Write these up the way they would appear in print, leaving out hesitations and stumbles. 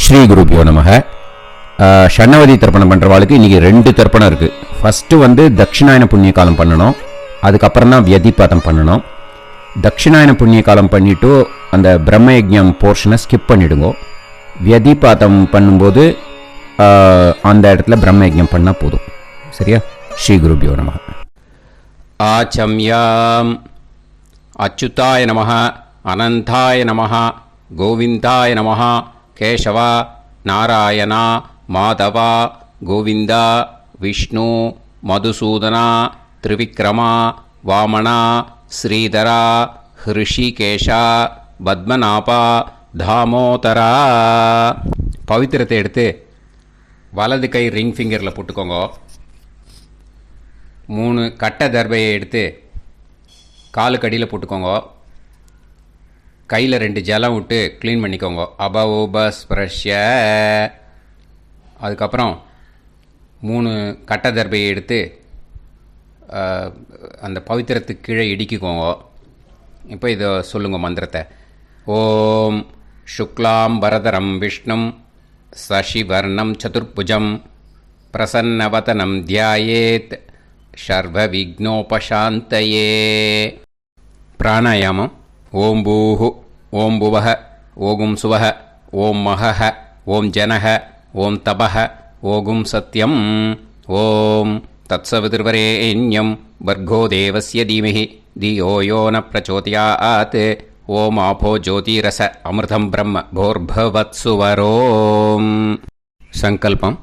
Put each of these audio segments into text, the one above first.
ஸ்ரீ குருபியோ நமக. ஷண்ணவதி தர்ப்பணம் பண்ணுறவாளுக்கு இன்றைக்கி 2 தர்ப்பணம் இருக்குது. ஃபஸ்ட்டு தட்சிணாயன புண்ணிய காலம் பண்ணணும், அதுக்கப்புறம் தான் வியதிபாதம் பண்ணணும். தட்சிணாயன புண்ணிய காலம் பண்ணிவிட்டு அந்த பிரம்ம யஜ்ஞம் போர்ஷனை ஸ்கிப் பண்ணிவிடுங்கோ. வியதிபாதம் பண்ணும்போது அந்த இடத்துல பிரம்ம யஜ்ஞம் பண்ணால் போதும். சரியா? ஸ்ரீ குருபியோ நமக. ஆச்சம்யாம் அச்சுதாய நமஹ, அனந்தாய நமஹ, கோவிந்தாய நமஹ, கேசவா, நாராயணா, மாதவா, கோவிந்தா, விஷ்ணு, மதுசூதனா, திரிவிக்ரமா, வாமனா, ஸ்ரீதரா, ஹிருஷிகேஷா, பத்மநாபா, தாமோதரா. பவித்திரத்தை எடுத்து வலது கை ரிங் ஃபிங்கரில் போட்டுக்கோங்க. 3 கட்டை தர்பையை எடுத்து காலுக்கடியில் போட்டுக்கோங்க. கையில் 2 ஜலம் விட்டு க்ளீன் பண்ணிக்கோங்க. அபவோபஸ்பிரஷ்ய. அதுக்கப்புறம் 3 கட்டை தர்பையை எடுத்து அந்த பவித்திரத்துக்கு கீழே இடிக்கிக்கோங்க. இப்போ இதை சொல்லுங்க மந்திரத்தை. ஓம் சுக்லாம் வரதரம் விஷ்ணும் சசிவர்ணம் சதுர்புஜம் பிரசன்னவதனம் தியாயேத் சர்வ விக்னோபசாந்தயே. பிராணாயாமம். ஓம் பூஹு, ஓம் புவஹ, ஓகும் சுவஹ, ஓம் மஹஹ, ஓம் ஜனஹ, ஓம் தபஹ, ஓகும் சத்யம். ஓம் தத்சவிதுர்வரேண்யம் வர்கோ தேவஸ்ய தீமஹி தியோ யோ ந பிரச்சோதயாத். ஓம் ஆபோ ஜோதிரச அமிர்தம் பிரம்ம போர்பவத்சுவரோம். சங்கல்பம்.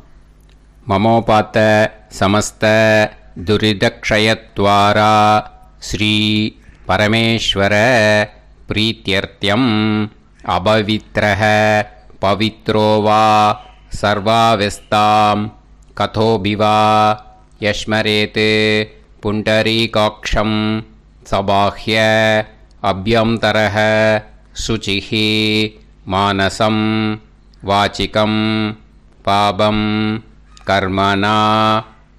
மமோபாத்த சமஸ்த துரிதக்ஷயத்வாரா ஸ்ரீ பரமேஸ்வர பிரீத்யர்த்தியம் அபவித்ரஹ பவித்ரோ வா சர்வாவஸ்தாம் கதோபிவா யஸ்மரேத் புண்டரீகாக்ஷம் சபாஹ்ய அப்யந்தரஹ சுசிஹி மானசம் வாச்சிகம் பாபம் கர்மணா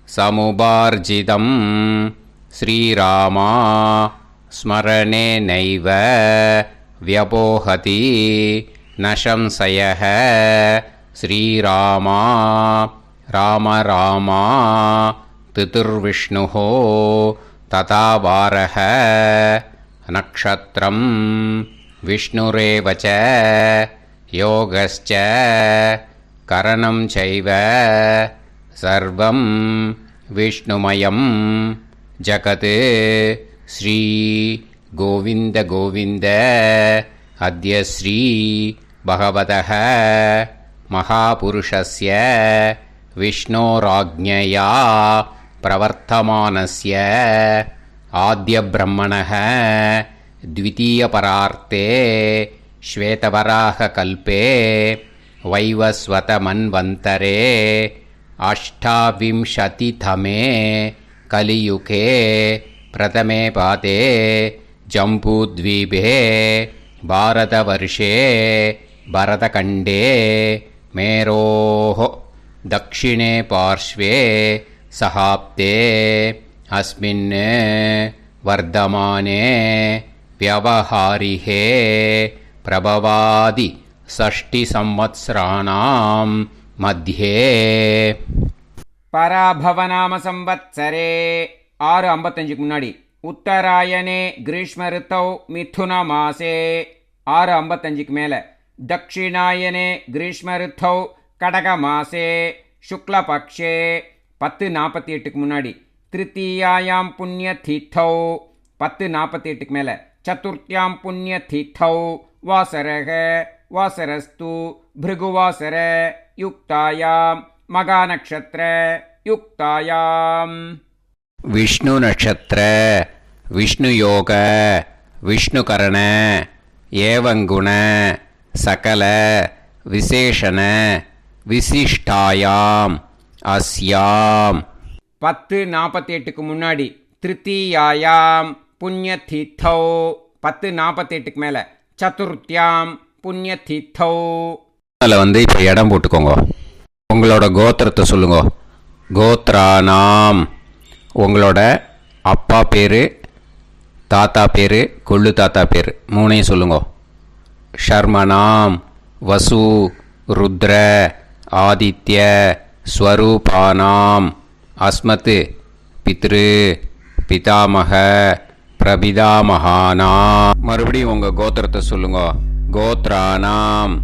சமுபார்ஜிதம் ஸ்ரீராமா ஸ்மரணேனைவ வ்யபோஹதி நசம்சயஹ. ஸ்ரீராமா ராம ராமா திதிர்விஷ்ணுஹோ ததா வாரஹ. நக்ஷத்ரம் விஷ்ணுரேவச யோகஸ்ச கரணம் சைவ சர்வம் விஷ்ணுமயம் ஜகத். ஸ்ரீ கோவிந்த கோவிந்த அத்ய ஸ்ரீ பகவதः மகாபுருஷஸ்ய விஷ்ணோராஜ்ஞயா பிரவர்த்தமானஸ்ய ஆத்ய பிரம்மணः த்விதீயபரார்த்தே ஸ்வேதவராக கல்பே வைவஸ்வத மன்வந்தரே அஷ்டாவிம்சதிதமே கலியுகே பிரதமே பாதே ஜம்பூத்வீபே பாரதவர்ஷே பரதகண்டே மேரோः தக்ஷிணே பார்ஷ்வே சஹாப்தே அஸ்மின் வர்தமானே வியவஹாரிஹே பிரபவாதி ஷஷ்டி சம்வத்சராணாம் மத்தியே. பராபவநாம சம்வத்சரே 6:55 முன்னாடி உத்தராயணே கிரீஷ்ம ரித்தௌ மிதுன மாசே 6:55 மேலே தட்சிணாயனே கிரீஷ்ம ரித்தௌ கடக மாசே சுக்லபக்ஷே 10:48 முன்னாடி திருத்தீயாயாம் புண்ணிய தீர்த்தௌ 10:48 மேலே சதுர்த்தியாம் புண்ணிய தீர்த்தௌ வாசரக வாசரஸ்து பிருகுவாசர யுக்தாயாம் மகா நக்ஷத்ர யுக்தாயாம். விஷ்ணு நட்சத்திர விஷ்ணு யோக விஷ்ணுகரண ஏவங்குண சகல விசேஷண விசிஷ்டாயாம் அஸ்யாம். 10:48 முன்னாடி திருத்தீயாயாம் புண்ணிய தீர்த்தௌ 10:48 மேலே சதுர்த்தியாம் புண்ணிய தீர்த்தௌ. அதில் இப்போ இடம் போட்டுக்கோங்க. உங்களோட கோத்திரத்தை சொல்லுங்க. கோத்ரானாம். உங்களோட அப்பா பேர், தாத்தா பேர், கொள்ளு தாத்தா பேர் 3ஐயும் சொல்லுங்க. ஷர்மனாம் வசு ருத்ர ஆதித்ய ஸ்வரூபானாம் அஸ்மத் பித்ரு பிதாமக பிரபிதாமகானாம். மறுபடியும் உங்கள் கோத்திரத்தை சொல்லுங்க. கோத்ரானாம்,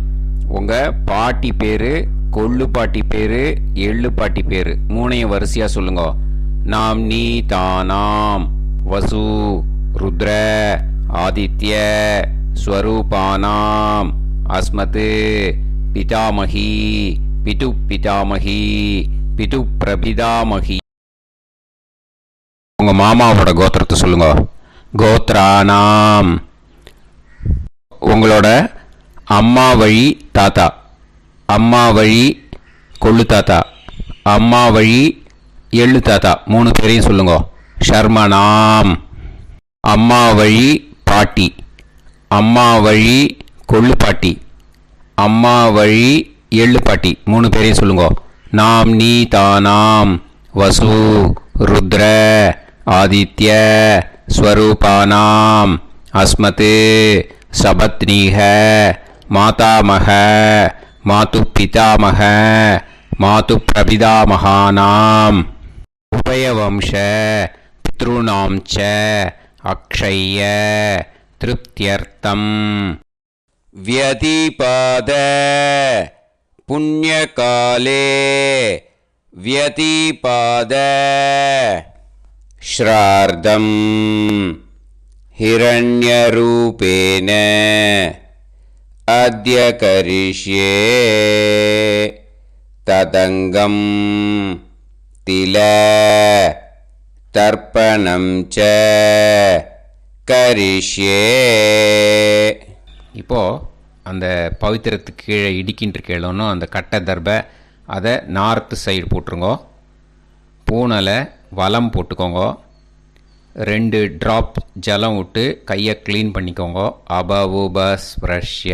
உங்கள் பாட்டி பேர், கொள்ளு பாட்டி பேர், எள்ளு பாட்டி பேர் மூணையும் வரிசையாக சொல்லுங்க. நாம் நீ தானாம் வசு ருத்ர ஆதித்ய ஸ்வரூபானாம் அஸ்மத் பிதாமகி பிது பிதாமகி பிது பிரபிதாமகி. உங்கள் மாமாவோட கோத்திரத்தை சொல்லுங்க. கோத்ரானாம், உங்களோட அம்மா வழி தாத்தா, அம்மா வழி கொள்ளு தாத்தா, அம்மா வழி எள்ளு தாத்தா மூணு பேரையும் சொல்லுங்க. ஷர்மனாம், அம்மா வழி பாட்டி, அம்மா வழி கொள்ளு பாட்டி, அம்மா வழி எள்ளு பாட்டி மூணு பேரையும் சொல்லுங்க. நாம் நீ தானாம் வசு ருத்ர ஆதித்ய ஸ்வரூபானாம் அஸ்மத் சபத்னீக மாதாமக மாது பிதாமக மாது பிரபிதாமகானாம் உபயவம்ச பித்ருணாம் ச அக்ஷய திருப்தியர்த்தம் व्यतिपाद पुण्यकाले व्यतिपाद श्रार्धम् हिरण्यरूपेण अद्य करिष्ये तदङ्गं तिल तर्पणं च करिष्ये. இப்போது அந்த பவித்திரத்துக்கு கீழே இடிக்கின்ற கீழே அந்த கட்டை தர்பை அதை நார்த்து சைடு போட்டுருங்கோ. பூனலை வலம் போட்டுக்கோங்க. 2 ட்ராப் ஜலம் விட்டு கையை க்ளீன் பண்ணிக்கோங்க. அபவுபஸ் ப்ரஷ்ய.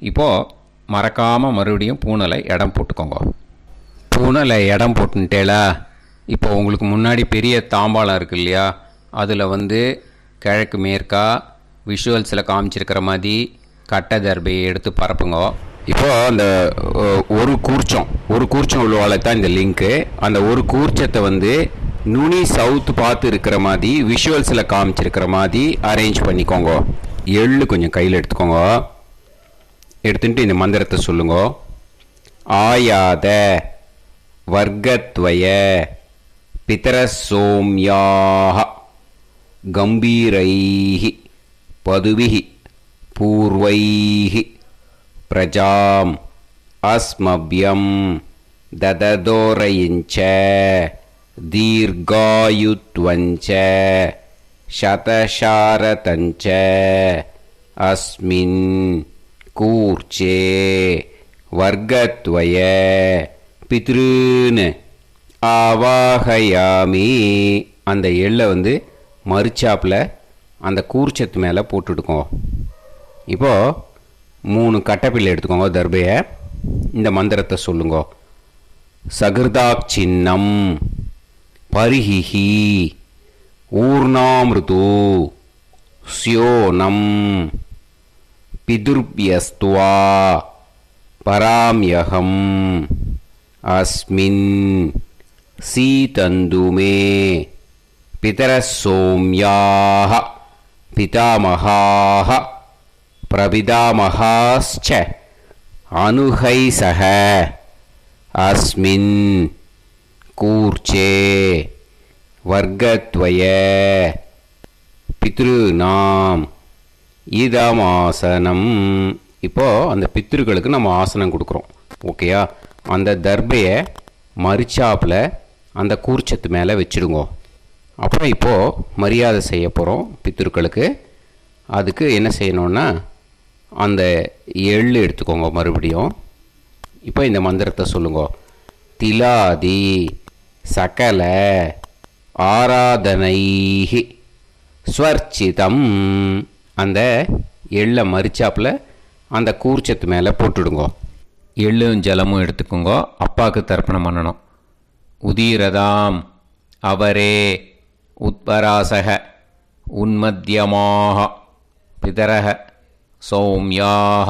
இப்போது மறக்காமல் மறுபடியும் பூனலை இடம் போட்டுக்கோங்க. பூனலை இடம் போட்டுட்டேலா. இப்போ உங்களுக்கு முன்னாடி பெரிய தாம்பாளம் இருக்குது இல்லையா, அதில் கிழக்கு மேற்கா விஷுவல்ஸில் காமிச்சிருக்கிற மாதிரி கட்டை தர்பையை எடுத்து பரப்புங்க. இப்போது அந்த ஒரு கூர்ச்சம் உள்ளவால தான் இந்த லிங்க்கு. அந்த ஒரு கூர்ச்சத்தை நுனி சவுத்து பார்த்து இருக்கிற மாதிரி விஷுவல்ஸில் காமிச்சிருக்கிற மாதிரி அரேஞ்ச் பண்ணிக்கோங்க. எள்ளு கொஞ்சம் கையில் எடுத்துக்கோங்க. எடுத்துட்டு இந்த மந்திரத்தை சொல்லுங்க. ஆயாத வர்க்கத்வய பிதரசோம்யாக கம்பீரைஹி பதுவிஹி பூர்வைஹி பிரஜாம் அஸ்மப்யம் தததோரயிஞ்ச தீர்காயுத்வஞ்ச சதசாரதஞ்ச அஸ்மின் கூர்ச்சே வர்க்கத்வய பித்ருன் ஆவாகயாமி. அந்த எள்ளை மறுச்சாப்பில் அந்த கூர்ச்சத்து மேலே போட்டுடுக்கோங்க. இப்போது 3 கட்டைப்பிள்ளை எடுத்துக்கோங்க. தர்பையை இந்த மந்திரத்தை சொல்லுங்க. சகிருதாக் சின்னம் பரிஹிஹி ஊர்ணாமிருது ஸ்யோனம் பிதுர்பியஸ்துவா பராம்யகம் அஸ்மின் சீதந்துமே பிதரசோம்யாக பிதாமகாः பிரபிதாமகாश्च அனுகைசக அஸ்மின் கூர்ச்சே வர்க்கத்வய பித்ருநாம் இதமாசனம். இப்போது அந்த பித்ருக்களுக்கு நம்ம ஆசனம் கொடுக்குறோம். ஓகேயா? அந்த தர்பையை மரிச்சாப்பில் அந்த கூர்ச்சத்து மேலே வச்சுடுங்க. அப்புறம் இப்போது மரியாதை செய்ய போகிறோம் பித்ருக்களுக்கு. அதுக்கு என்ன செய்யணுன்னா அந்த எள்ளு எடுத்துக்கோங்க. மறுபடியும் இப்போ இந்த மந்திரத்தை சொல்லுங்க. திலாதி சகல ஆராதனைஹி ஸ்வர்ச்சிதம். அந்த எள்ளை மரிச்சாப்பில் அந்த கூர்ச்சத்து மேலே போட்டுடுங்க. எள்ளும் ஜலமும் எடுத்துக்கோங்க. அப்பாவுக்கு தர்ப்பணம் பண்ணணும். உதீரதாம் அவரே உத்பராசக உன்மத்தியமாக பிதரக சௌமியாக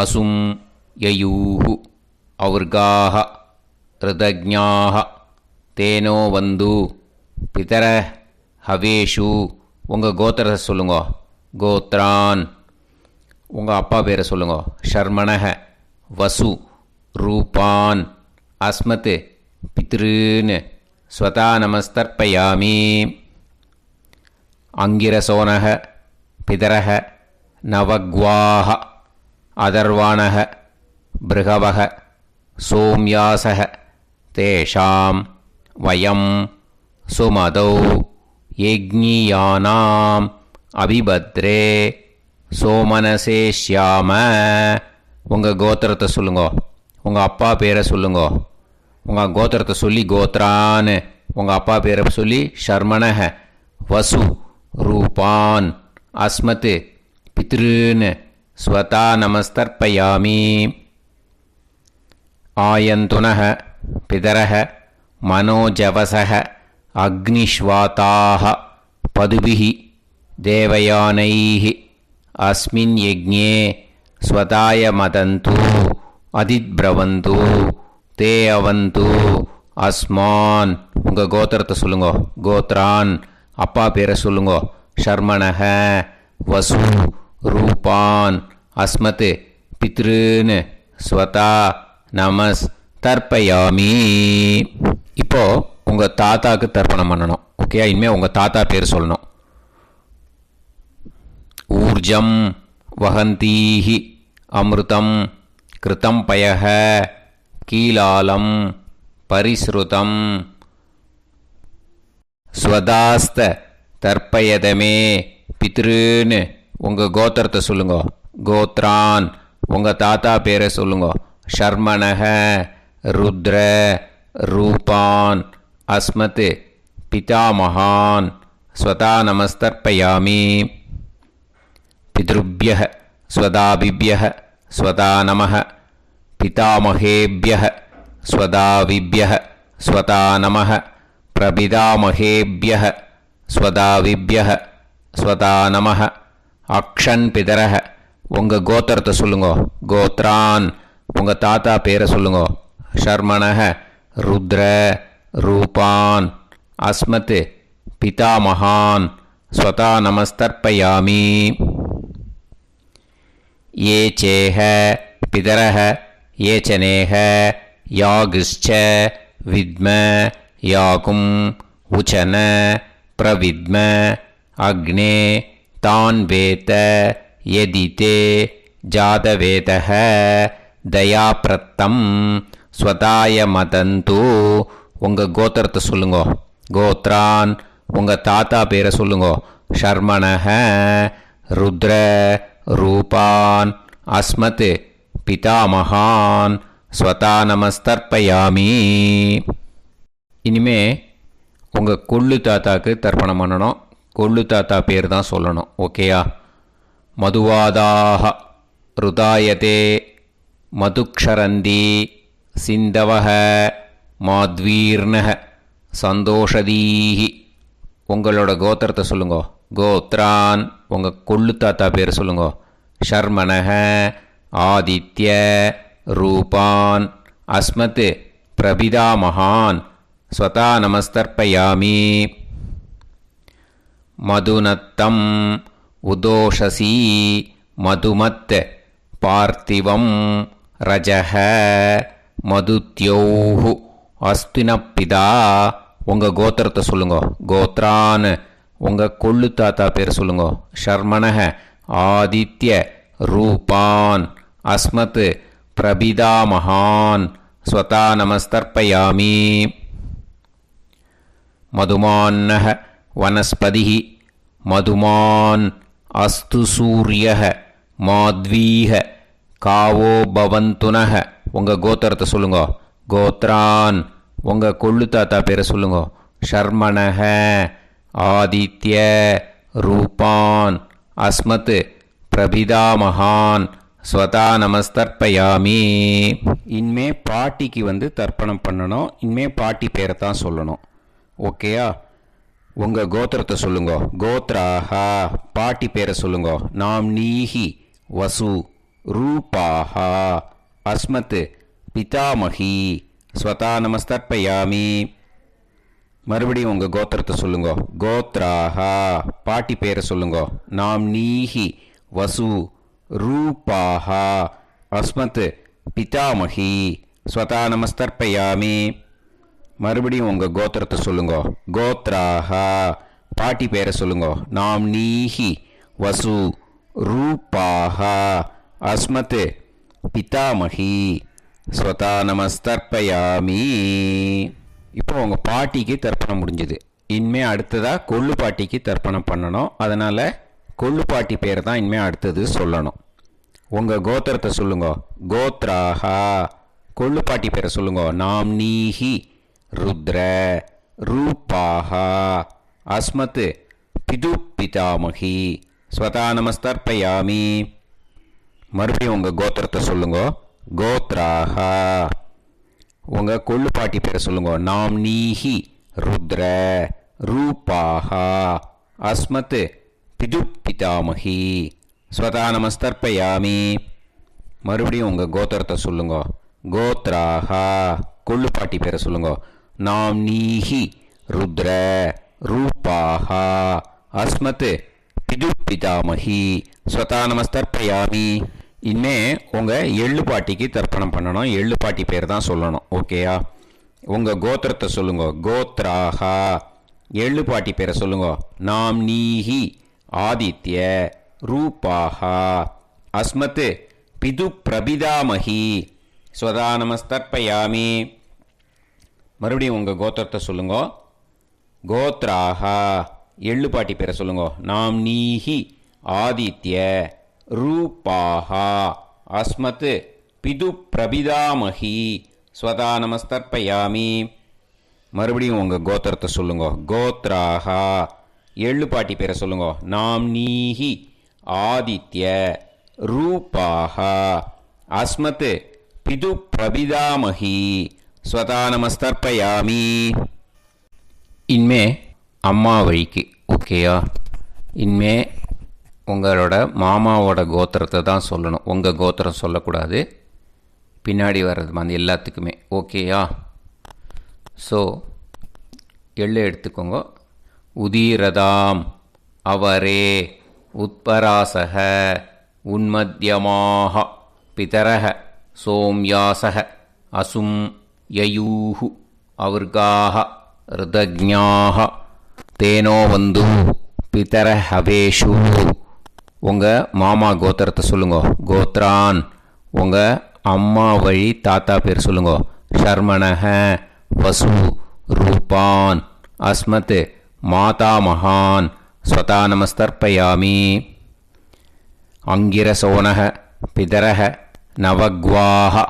அசும் யயூஹு ஔர்காஹ ரிதஜ்ஞாஹ தேனோ வந்து பிதர ஹவேஷு உங்கள் கோத்திரத்தை சொல்லுங்க. கோத்ரான் உங்கள் அப்பா பேரை சொல்லுங்க. ஷர்மணஹ வசு ரூபான் அஸ்மத் பித்ருன்னு ஸ்வதா நமஸ்தர்ப்பயாமி. அங்கிரசோனஹ பிதரஹ நவக்வாஹ அதர்வாணஹ பிருகவஹ சோம்யாசஹ தேஷாம் வயம் சுமதௌ யஜ்ஞியானாம் அபிபத்ரே சோமனசேஷ்யாம. உங்கள் கோத்திரத்தை சொல்லுங்க. உங்கள் அப்பா பேரை சொல்லுங்க. உங்கள் கோத்திரத்தை சொல்லி கோத்ரான்னு உங்கள் அப்பா பேரை சொல்லி ஷர்மணஹ வசு ரூபான் அஸ்மத் பித்ருன்னு ஸ்வதா நமஸ்தர்ப்பயாமி. ஆயந்துனஹ பிதரஹ மனோஜவசஹ அக்னிஷ்வாதாஹ பதுபிஹி தேவயானைஹி அஸ்மின் யஜ்ஞே ஸ்வதாய மதந்து அதித்ப்ரவந்து தே அவந்து அஸ்மான். உங்கள் கோத்திரத்தை சொல்லுங்க. கோத்ரான் அப்பா பேரை சொல்லுங்க. ஷர்மணஹ வசு ரூபான் அஸ்மத் பித்ருன்னு ஸ்வதா நமஸ் தர்ப்பயாமி. இப்போ உங்கள் தாத்தாக்கு தர்ப்பணம் பண்ணணும். ஓகே, இனிமேல் உங்கள் தாத்தா பேர் சொல்லணும். ஊர்ஜம் வஹந்தீஹி அமிர்தம் கிருதம் பயஹ கீலாலம் பரிஸ்ருதம் ஸ்வதாஸ்த தர்ப்பயதமே பித்ருன்னு உங்கள் கோத்திரத்தை சொல்லுங்க. கோத்ரான் உங்கள் தாத்தா பேரை சொல்லுங்க. ஷர்மணஹ ருத்ர ரூபான் அஸ்மத் பிதாமகான் ஸ்வதா நமஸ்தர்ப்பயாமி. பித்ருப்யஹ ஸ்வதாபிப்யஹ ஸ்வதா நமஹ பிதாமகேப்யஹ ஸ்வதாவிப்யஹ ஸ்வதா நமஹ பிரபிதாமகேப்யஹ ஸ்வதாவிப்யஹ ஸ்வதா நமஹ. அக்ஷன் பிதரஹ உங்கள் கோத்திரத்தை சொல்லுங்க. கோத்ரான் உங்கள் தாத்தா பேரை சொல்லுங்க. ஷர்மணஹ ருத்ர ரூபான் அஸ்மத் பிதாமகான் ஸ்வதா நமஸ்தர்ப்பயாமி. ये चेह पितरः ये च नेह यागश्च विद्म याकुं उचन प्रविद्म अग्ने तान् वेत यदिते जातवेदः दयाप्रत्तं स्वताय मदन्तु. உங்கள் கோத்திரத்தை சொல்லுங்க. கோத்ரான் உங்கள் தாத்தா பேரை சொல்லுங்க. ஷர்மணஹ ருத்ர ரூபான் அஸ்மத் பிதாமகான் ஸ்வதா நமஸ்தர்ப்பயாமி. இனிமே உங்கள் கொள்ளு தாத்தாக்கு தர்ப்பணம் பண்ணணும். கொள்ளு தாத்தா பேர் தான் சொல்லணும். ஓகேயா? மதுவாதாக ருதாயதே மதுக்ஷரந்தி சிந்தவஹ மாத்வீர்ணஹ சந்தோஷதீஹி. உங்களோட கோத்திரத்தை சொல்லுங்க. கோத்ரான் உங்கள் கொள்ளு தாத்தா பேர் சொல்லுங்க. ஷர்மணஹ ஆதித்ய ரூபான் அஸ்மத் பிரபிதாமகான் ஸ்வதா நமஸ்தர்ப்பயாமி. மதுநத்தம் உதோஷசி மதுமத் பார்த்திவம் ரஜஹ மதுத்யோஹு அஸ்தினப்பிதா. உங்கள் கோத்திரத்தை சொல்லுங்க. கோத்ரான் உங்கள் கொள்ளு தாத்தா பேர் சொல்லுங்க. ஷர்மணஹ ஆதித்ய ரூபான் அஸ்மத் பிரபிதாமகான் ஸ்வதா நமஸ்தர்ப்பயாமி. மதுமான்னஹ வனஸ்பதிஹி மதுமான் அஸ்து சூரியஹ மாத்வீஹ காவோ பவந்துனஹ. உங்கள் கோத்திரத்தை சொல்லுங்க. கோத்ரான் உங்கள் கொள்ளு தாத்தா பேரை சொல்லுங்க. ஷர்மணஹ ஆதித்ய ரூபான் அஸ்மத் பிரபிதாமகான் ஸ்வதா நமஸ்தர்ப்பயாமி. இனிமே பாட்டிக்கு தர்ப்பணம் பண்ணணும். இனிமே பாட்டி பேரை தான் சொல்லணும். ஓகேயா? உங்கள் கோத்திரத்தை சொல்லுங்க. கோத்ராஹா பாட்டி பேரை சொல்லுங்க. நாம் நீஹி வசு ரூபாः அஸ்மத் பிதாமகி ஸ்வதா நமஸ்தர்ப்பயாமி. மறுபடியும் உங்கள் கோத்திரத்தை சொல்லுங்க. கோத்ராக பாட்டி பேரை சொல்லுங்க. நாம்னீஹி வசு ரூபாக அஸ்மத் பிதாமகி ஸ்வதா நமஸ்தர்ப்பயாமி. மறுபடியும் உங்கள் கோத்திரத்தை சொல்லுங்க. கோத்ராக பாட்டி பேரை சொல்லுங்க. நாம்னீஹி வசு ரூபாக அஸ்மத் பிதாமகி ஸ்வதா நமஸ்தர்ப்பயாமி. இப்போ உங்கள் பாட்டிக்கு தர்ப்பணம் முடிஞ்சுது. இனிமே அடுத்ததாக கொள்ளு பாட்டிக்கு தர்ப்பணம் பண்ணணும். அதனால் கொள்ளு பாட்டி பேர் தான் இனிமே அடுத்தது சொல்லணும். உங்கள் கோத்திரத்தை சொல்லுங்க. கோத்ராக கொள்ளு பாட்டி பேரை சொல்லுங்க. நாம்னீஹி ருத்ர ரூபாக அஸ்மத் பிது பிதாமகி ஸ்வதா நமஸ்தர்ப்பயாமி. மறுபடியும் உங்கள் கோத்திரத்தை சொல்லுங்க. கோத்ராக உங்கள் கொள்ளு பாட்டி பேரை சொல்லுங்க. நாம்னீஹி ருத்ர ரூபாக அஸ்மத் பிது பிதாமகி ஸ்வதா நமஸ்தர்ப்பயாமி. மறுபடியும் உங்கள் கோத்திரத்தை சொல்லுங்க. கோத்ராக கொள்ளு பாட்டி பேரை சொல்லுங்க. நாம்னீஹி ருத்ர ரூபாக அஸ்மத் பிது பிதாமகி ஸ்வதா நமஸ்தர்ப்பயாமி. இனிமே உங்கள் எள்ளு பாட்டிக்கு தர்ப்பணம் பண்ணணும். எள்ளு பாட்டி பேர் தான் சொல்லணும். ஓகேயா? உங்கள் கோத்திரத்தை சொல்லுங்க. கோத்ராக எள்ளு பாட்டி பேரை சொல்லுங்க. நாம்னீஹி ஆதித்ய ரூபாக அஸ்மத் பிது பிரபிதாமகி ஸ்வதா நமஸ்தர்ப்பயாமி. மறுபடியும் உங்கள் கோத்திரத்தை சொல்லுங்க. கோத்ராக எள்ளு பாட்டி பேரை சொல்லுங்க. நாம்னீஹி ஆதித்ய ரூபாக அஸ்மத் பிது பிரபிதாமகி ஸ்வதா நமஸ்தர்ப்பயாமி. மறுபடியும் உங்கள் கோத்திரத்தை சொல்லுங்க. கோத்ராக எள்ளு பாட்டி பேரை சொல்லுங்க. நாம்னீஹி ஆதித்ய ரூபாக அஸ்மத் பிது பிரபிதாமகி ஸ்வதா நமஸ்தர்ப்பயாமி. இனிமே அம்மா வழிக்கு. ஓகேயா? இனிமே உங்களோட மாமாவோட கோத்திரத்தை தான் சொல்லணும். உங்கள் கோத்திரம் சொல்லக்கூடாது. பின்னாடி வர்றது வந்து எல்லாத்துக்குமே. ஓகேயா? ஸோ எள்ளு எடுத்துக்கோங்க. உதீரதாம் அவரே உத்பராசக உன்மத்யமாக பிதரக சோம்யாசக அசும் யயூஹு அவர்காக ருதஜ்ஞாக தேனோ வந்து பிதர ஹவேஷு. உங்கள் மாமா கோத்திரத்தை சொல்லுங்க. கோத்ரான் உங்கள் அம்மா வழி தாத்தா பேர் சொல்லுங்க. ஷர்மணஹ வசு ரூபான் அஸ்மத் மாதா மகான் ஸ்வதா நமஸ்தர்ப்பயாமி. அங்கிரசோனக பிதரக நவக்வாக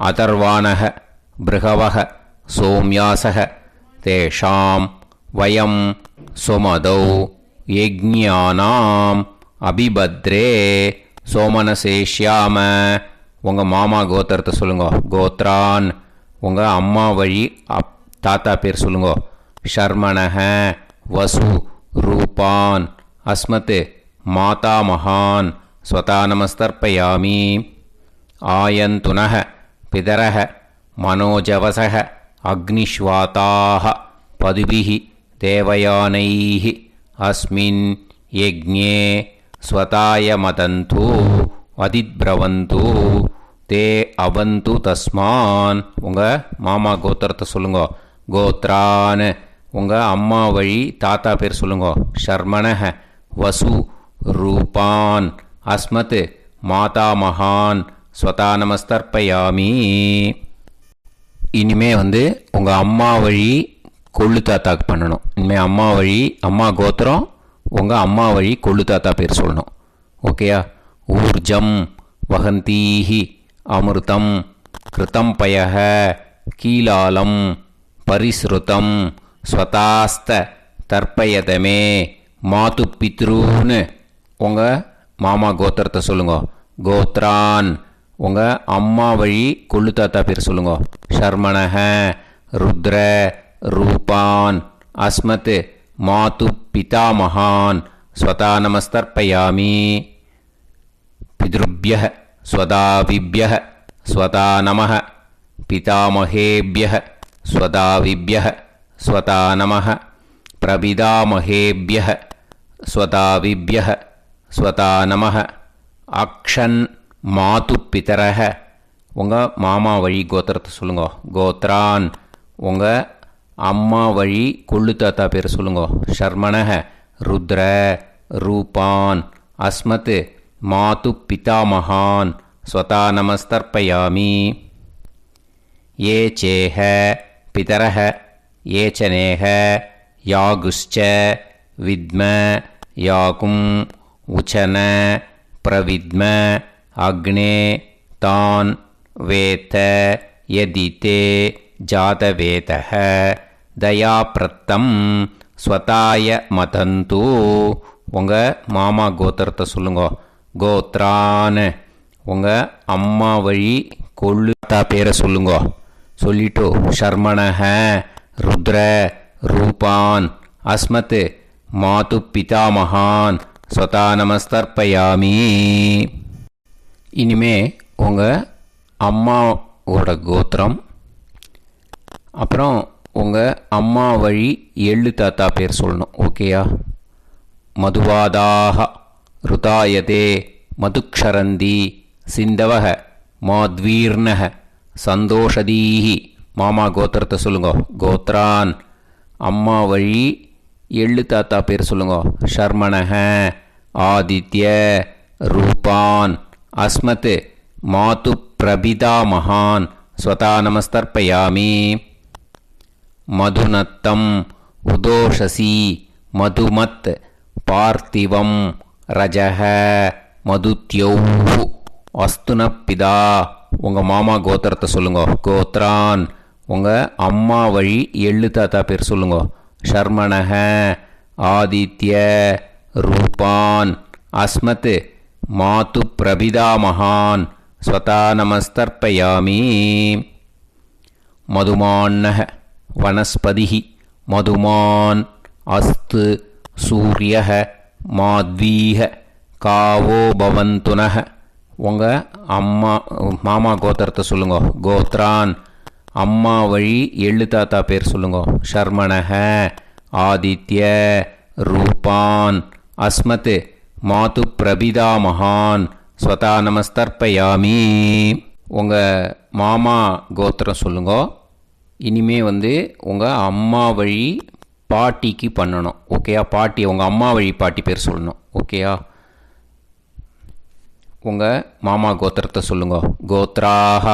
அதர்வானக பிருகவக சோம்யாசக தேஷாம் வயம் சுமதௌ யஜ்ஞானாம் அபிபத்ரே சோமனசேஷ்யாம. உங்கள் மாமா கோத்திரத்தை சொல்லுங்க. கோத்ரான் உங்கள் அம்மா வழி தாத்தா பேர் சொல்லுங்க. ஷர்மணஹ வசு ரூபான் அஸ்மத் மாதா மகான் ஸ்வதா நமஸ்தர்ப்பயாமி. ஆயந்துனஹ பிதரஹ மனோஜவசக அக்னிஷ்வாதாக பதுபிஹி தேவயானைஹி அஸ்மின் யஜ்ஞே ஸ்வதாய மதந்து அதிப்ரவந்து தே அவந்து தஸ்மான். உங்கள் மாமா கோத்திரத்தை சொல்லுங்க. கோத்ரான் உங்கள் அம்மா வழி தாத்தா பேர் சொல்லுங்க. ஷர்மணஹ வசு ரூபான் அஸ்மத் மாதா மகான் ஸ்வதா நமஸ்தர்ப்பயாமி. இனிமே வந்து உங்கள் அம்மா வழி கொள்ளு தாத்தாக்கு பண்ணணும். இனிமேல் அம்மா வழி அம்மா கோத்திரம் உங்கள் அம்மா வழி கொள்ளு தாத்தா பேர் சொல்லணும். ஓகேயா? ஊர்ஜம் வகந்தீஹி அமிர்தம் கிருதம் பயக கீலாலம் பரிஸ்ருதம் ஸ்வதாஸ்த தர்ப்பயதமே மாது பித்ருன்னு. உங்கள் மாமா கோத்திரத்தை சொல்லுங்க. கோத்ரான் உங்கள் அம்மா வழி கொள்ளு தாத்தா பேர் சொல்லுங்க. ஷர்மணஹ ருத்ர ரூபான் அஸ்மத் மாது பிதாமகான் ஸ்வதா நமஸ்தர்ப்பயாமி. பித்ருப்யஹ स्वदाविभ्यः स्वता नमः पितामहेभ्यः स्वदाविभ्यः स्वता नमः प्रपितामहेभ्यः स्वदाविभ्यः स्वता नमः अक्षन् मातुपितरः உங்கள் மாமா வழி கோத்திரத்தை சொல்லுங்க. கோத்ரான் உங்கள் அம்மா வழி கொள்ளு தாத்தா பேர் சொல்லுங்க. ஷர்மணஹ ருத்ர ரூபான் அஸ்மத் மாது பிதாமகான் ஸ்வதா நமஸ்தர்ப்பயாமி. ये चेह पितरः ये च नेह यागुश्च विद्म याकुं उचन प्रविद्म अग्ने तान् वेत यदिते जातवेतः दयाप्रत्तं स्वताय मदन्तु. உங்கள் மாமா கோத்திரத்தை சொல்லுங்க. கோத்ரான் உங்கள் அம்மா வழி கொள்ளு தாத்தா பேரை சொல்லுங்க. சொல்லிட்டு ஷர்மணஹ ருத்ர ரூபான் அஸ்மத் மாது பிதாமகான் ஸ்வதா நமஸ்தர்ப்பயாமி. இனிமே உங்கள் அம்மாவோட கோத்திரம், அப்புறம் உங்கள் அம்மா வழி எள்ளு தாத்தா பேர் சொல்லணும். ஓகேயா? மதுவாதாக ருதாயதே மதுக்ஷரந்தி சிந்தவக மாத்வீர்ணக சந்தோஷதீஹி. மாமா கோத்திரத்தை சொல்லுங்க. கோத்ரான் அம்மா வழி எள்ளு தாத்தா பேர் சொல்லுங்க. ஷர்மணஹ ஆதித்ய ரூபான் அஸ்மத் மாது பிரபிதாமகான் ஸ்வதா நமஸ்தர்ப்பயாமி. மதுநத்தம் உதோஷசி மதுமத் பார்த்திவம் ரஜஹ மதுத்யௌஹு அஸ்துனப்பிதா. உங்கள் மாமா கோத்திரத்தை சொல்லுங்க. கோத்ரான் உங்கள் அம்மா வழி எள்ளு தாத்தா பேர் சொல்லுங்க. ஷர்மணஹ ஆதித்ய ரூபான் அஸ்மத் மாது பிரபிதாமகான் ஸ்வதா நமஸ்தர்ப்பயாமி. மதுமான்னஹ வனஸ்பதிஹி மதுமான் அஸ்து சூரியஹ மாத்வீஹ காவோ பவந்துனஹ. உங்கள் மாமா கோத்திரத்தை சொல்லுங்க. கோத்ரான் அம்மா வழி எள்ளு தாத்தா பேர் சொல்லுங்க. ஷர்மணஹ ஆதித்ய ரூபான் அஸ்மத் மாது பிரபிதாமகான் ஸ்வதா நமஸ்தர்ப்பயாமி. உங்கள் மாமா கோத்திரம் சொல்லுங்க. இனிமே உங்கள் அம்மா வழி பாட்டிக்கு பண்ணணும். ஓகேயா? பாட்டி உங்கள் அம்மா வழி பாட்டி பேர் சொல்லணும். ஓகேயா? உங்கள் மாமா கோத்திரத்தை சொல்லுங்க. கோத்ராக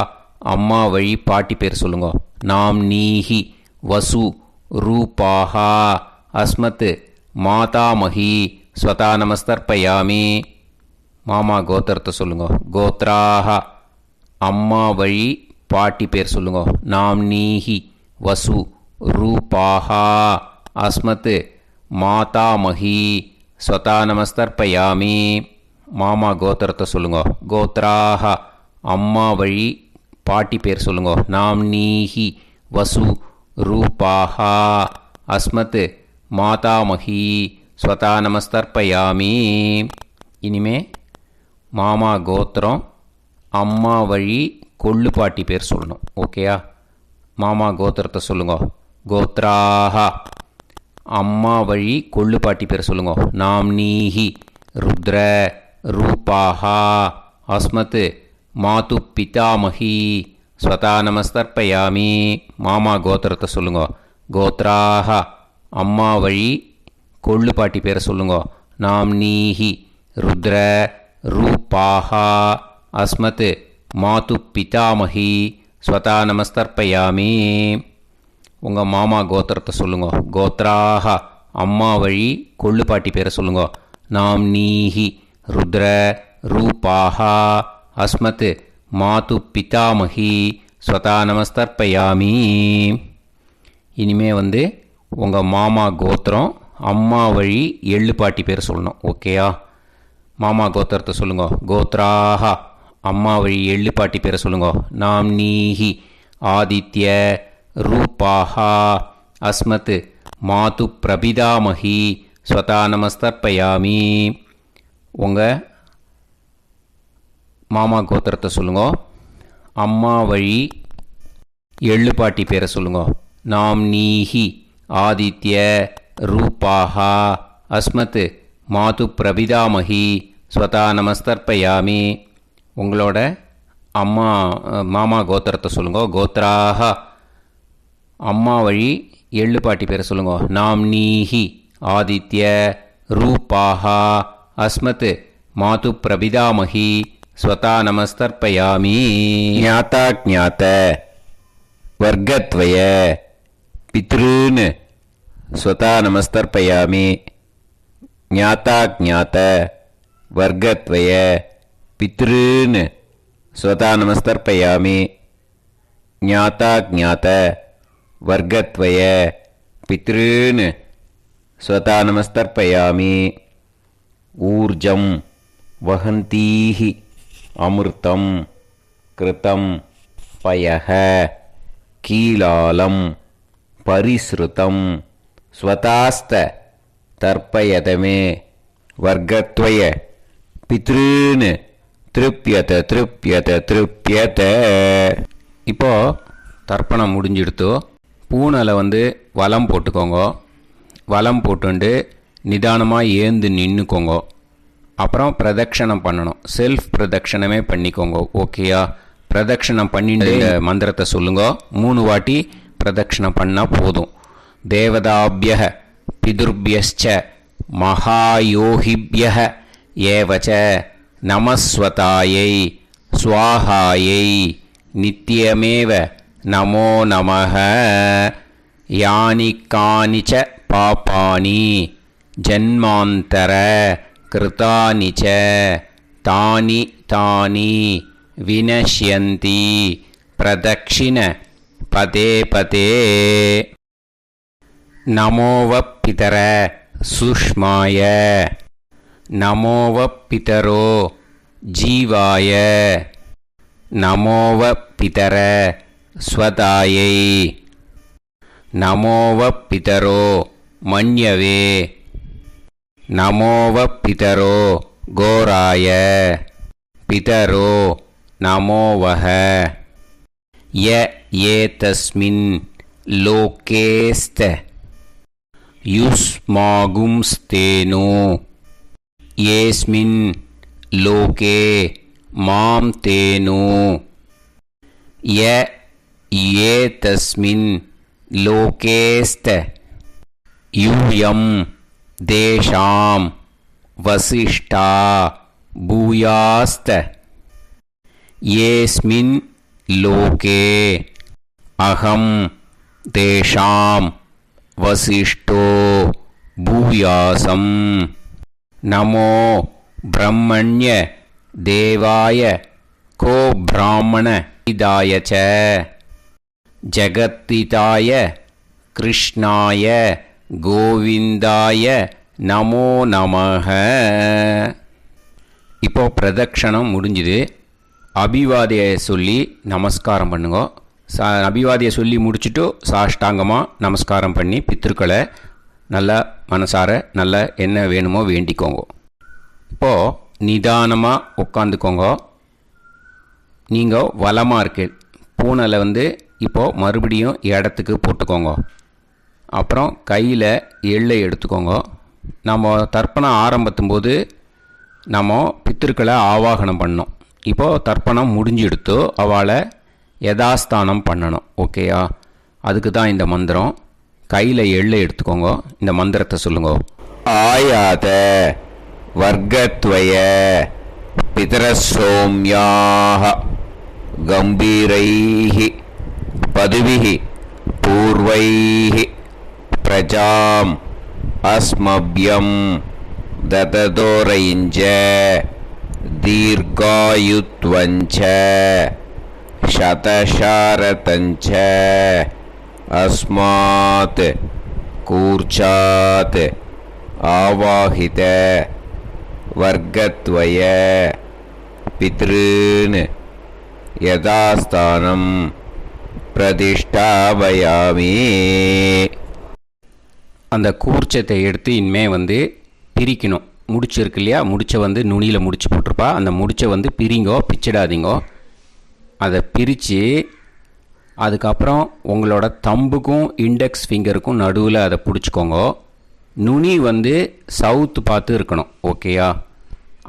அம்மா வழி பாட்டி பேர் சொல்லுங்க. நாம் நீஹி வசு ரூபாஹா அஸ்மத் மாதாமஹி ஸ்வதா நமஸ்தர்ப்பயாமி. மாமா கோத்திரத்தை சொல்லுங்க. கோத்ராக அம்மா வழி பாட்டி பேர் சொல்லுங்க. நாம் நீஹி வசு ரூபாஹா அஸ்மத் மாதாமஹி ஸ்வதா நமஸ்தர்ப்பயாமி. மாமா கோத்திரத்தை சொல்லுங்க. கோத்ராக அம்மா வழி பாட்டி பேர் சொல்லுங்க. நாம் நீஹி வசு ரூபாஹா அஸ்மத் மாதாமஹி ஸ்வதா நமஸ்தர்ப்பயாமி. இனிமே மாமா கோத்திரம் அம்மா வழி கொள்ளு பாட்டி பேர் சொல்லணும். ஓகேயா? மாமா கோத்திரத்தை சொல்லுங்க. கோத்ராக அம்மா வழி கொள்ளு பாட்டி பேர் சொல்லுங்க. நாம் நீஹி ருத்ர ரூபாஹா அஸ்மத் மாது பிதாமஹி ஸ்வதா நமஸ்தர்ப்பயாமி. மாமா கோத்திரத்தை சொல்லுங்க. கோத்ராக அம்மா வழி கொள்ளு பாட்டி பேரை சொல்லுங்க. நாம் நீஹி ருத்ர ரூபாஹா அஸ்மத் மாது பிதாமஹி ஸ்வதா நமஸ்தர்ப்பயாமி. உங்கள் மாமா கோத்திரத்தை சொல்லுங்க. கோத்ராக அம்மா வழி கொள்ளு பாட்டி பேரை சொல்லுங்க. நாம் நீஹி ருத்ர ரூபாஹா அஸ்மத் மாது பிதாமஹி ஸ்வதா நமஸ்தர்ப்பயாமி. இனிமே உங்கள் மாமா கோத்திரம் அம்மா வழி எள்ளு பாட்டி பேர் சொல்லணும். ஓகேயா? மாமா கோத்திரத்தை சொல்லுங்க. கோத்ராக அம்மா வழி எள்ளு பாட்டி பேரை சொல்லுங்க. நாம் நீஹி ஆதித்ய ரூபாஹா அஸ்மத் மாது பிரபிதாமஹி ஸ்வதா நமஸ்தர்ப்பயாமி. உங்கள் மாமா கோத்திரத்தை சொல்லுங்க. அம்மா வழி எள்ளு பாட்டி பேரை சொல்லுங்க. நாம் நீஹி ஆதித்ய ரூபாஹா அஸ்மத் மாது பிரபிதாமகி ஸ்வதா நமஸ்தர்ப்பயாமி. உங்களோட அம்மா மாமா கோத்திரத்தை சொல்லுங்க. கோத்ராஹ அம்மா வழி எள்ளு பாட்டி பேரை சொல்லுங்க. நாம் நீஹி ஆதித்ய ரூபாஹா அஸ்மத் மாது பிரபிதாமகி ஸ்வதா நமஸ்தர்ப்பயாமி. ஞாதா ஞாத வர்க்கத்வய பித்ருன் ஸ்வதா நமஸ்தர்ப்பயாமி. ஞாதா ஞாத வர்க்கத்வய பித்ருன் ஸ்வதா நமஸ்தர்ப்பயாமி. ஞாதா ஞாத வர்க்கத்வய பித்ருன் ஸ்வதா நமஸ்தர்ப்பயாமி. ஊர்ஜம் வஹந்தீஹி அமிர்தம் கிருதம் பயஹ கீலாலம் பரிஸ்ருதம் ஸ்வதாஸ்த தர்ப்பயதமே. வர்க்கத்வய பித்ருன் திருப்யத திருப்யத திருப்யத. இப்போ தர்ப்பணம் முடிஞ்சிடுத்தோ. பூனலை வலம் போட்டுக்கோங்க. வலம் போட்டுண்டு நிதானமாக ஏந்து நின்றுக்கோங்க. அப்புறம் பிரதட்சணம் பண்ணணும். செல்ஃப் பிரதட்சணமே பண்ணிக்கோங்க. ஓகேயா? பிரதட்சணம் பண்ணிட்டு மந்திரத்தை சொல்லுங்க. 3 வாட்டி பிரதட்சணம் பண்ணால் போதும். தேவதாபிய பிதுர்பியச்ச மகாயோகிபிய ஏவச்ச நமஸ்வதாயை ஸ்வாஹாயை நித்யமேவ நமோ நமஹ. யானி கானிச்ச பாபானி ஜன்மாந்தர கிருதானி ச தானி தானி வினஷ்யந்தி பிரதக்ஷிண பதே பதே. நமோவ பிதர சுஷ்மாய நமோவ பிதரோ ஜீவாய நமோவ பிதர ஸ்வதாயை நமோவ பிதரோ மன்யவே நமோவ பிதரோ கோராய பிதரோ நமோவஹ. ய ஏதஸ்மின் லோகேஸ்த யுஸ்மாகும்ஸ்தேனோ ஏஸ்மின் லோகே மாம் தேனோ. ய ஏதஸ்மின் லோகேஸ்த யூயம் தேஷாம் வசிஷ்டா பூயாஸ்த. ஏஸ்மின் லோகே அகம் தேஷாம் வசிஷ்டோ பூயாசம். நமோ பிரம்மண்ய தேவாய கோ பிராமண இதாய ச ஜகத்திதாய கிருஷ்ணாய கோவிந்தாய நமோ நமஹ. இப்போ பிரதட்சணம் முடிஞ்சுது. அபிவாதியை சொல்லி நமஸ்காரம் பண்ணுங்க. அபிவாதியை சொல்லி முடிச்சுட்டு சாஷ்டாங்கமாக நமஸ்காரம் பண்ணி பித்திருக்களை நல்லா மனசார நல்லா என்ன வேணுமோ வேண்டிக்கோங்க. இப்போது நிதானமாக உட்காந்துக்கோங்க. நீங்கள் வலமாக இருக்கு பூனலை இப்போது மறுபடியும் இடத்துக்கு போட்டுக்கோங்க. அப்புறம் கையில் எள்ளை எடுத்துக்கோங்க. நம்ம தர்ப்பணம் ஆரம்பித்தும் போது நம்ம பித்திருக்களை ஆவாகனம் பண்ணோம். இப்போது தர்ப்பணம் முடிஞ்செடுத்து அவளை யதாஸ்தானம் பண்ணணும். ஓகேயா? அதுக்கு தான் இந்த மந்திரம். கையில் எள்ளை எடுத்துக்கோங்க. இந்த மந்திரத்தை சொல்லுங்க. ஆயாத வர்க்கத்வய பிதரசோம்யாக கம்பீரைஹி பதுவிஹி பூர்வைஹி பிரஜாம் அஸ்மப்யம் தததோரைஞ்ச தீர்காயுத்வஞ்ச சதசாரதஞ்ச அஸ்மாத் கூர்ச்சாத் ஆவாஹித வர்க்கத்வய பித்ருன் யதாஸ்தானம் பிரதிஷ்டாபயாமி. அந்த கூர்ச்சத்தை எடுத்து இனிமே பிரிக்கணும். முடிச்சு இருக்கு இல்லையா, முடிச்சை வந்து நுனியில் முடிச்சு போட்டிருப்பா. அந்த முடிச்சை வந்து பிரிங்கோ, பிச்சிடாதீங்கோ. அதை பிரித்து அதுக்கப்புறம் உங்களோட தம்புக்கும் இண்டெக்ஸ் ஃபிங்கருக்கும் நடுவில் அதை பிடிச்சிக்கோங்க. நுனி வந்து சவுத்து பார்த்து இருக்கணும். ஓகேயா?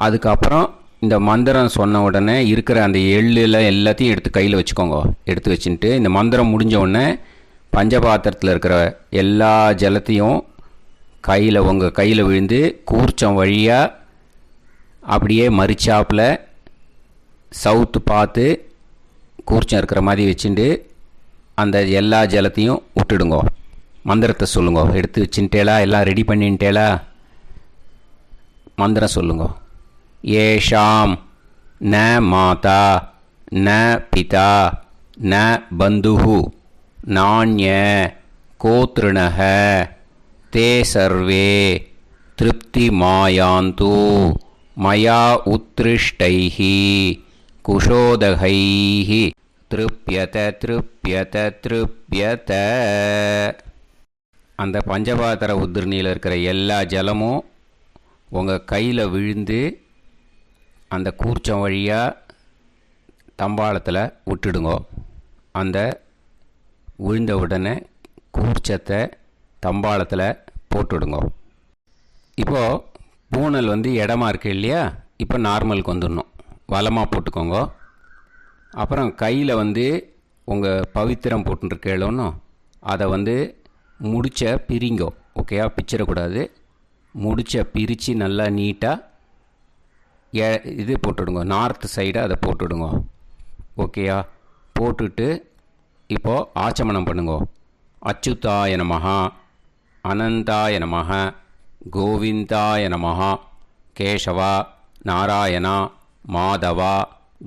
அதுக்கப்புறம் இந்த மந்திரம் சொன்ன உடனே இருக்கிற அந்த எள்ளில் எல்லாத்தையும் எடுத்து கையில் வச்சுக்கோங்க. எடுத்து வச்சுட்டு இந்த மந்திரம் முடிஞ்ச உடனே பஞ்சபாத்திரத்தில் இருக்கிற எல்லா ஜலத்தையும் உங்கள் கையில் விழுந்து கூர்ச்சம் வழியாக அப்படியே மறிச்சாப்பில் சவுத்து பார்த்து கூர்ச்சம் இருக்கிற மாதிரி வச்சுட்டு அந்த எல்லா ஜலத்தையும் விட்டுடுங்க. மந்திரத்தை சொல்லுங்க. எடுத்து வச்சுட்டேலா? எல்லாம் ரெடி பண்ணிட்டேலா? மந்திரம் சொல்லுங்க. ஏஷாம் ந மாதா ந பிதா ந பந்துஹு நாண்ய கோத்ருணஹ தே சர்வே திருப்தி மாயாந்து மயா உத்ருஷ்டைஹி குஷோதகைஹி திருப்யத திருப்யத திருப்யத. அந்த பஞ்சபாத்திர உதிர்ணியில் இருக்கிற எல்லா ஜலமும் உங்கள் கையில் விழுந்து அந்த கூர்ச்சம் வழியாக தம்பாளத்தில் விட்டுடுங்க. அந்த விழுந்த உடனே கூர்ச்சத்தை தம்பாளத்தில் போட்டுடுங்க. இப்போது பூனல் வந்து இடமா இருக்கு இல்லையா, இப்போ நார்மலுக்கு வந்துடணும். வலமாக போட்டுக்கோங்க. அப்புறம் கையில் வந்து உங்கள் பவித்திரம் போட்டுருக்கேளோன்னு அதை வந்து முடிச்ச பிரிங்கோ. ஓகேயா? பிச்சிடக்கூடாது. முடிச்ச பிரித்து நல்லா நீட்டாக இது போட்டுடுங்க. நார்த் சைடை அதை போட்டுடுங்க. ஓகேயா? போட்டுட்டு இப்போது ஆச்சமனம் பண்ணுங்க. அச்சுதாய நமஹ, அனந்தாய நமஹ, கோவிந்தாய நமஹ, கேசவா, நாராயணா, மாதவா,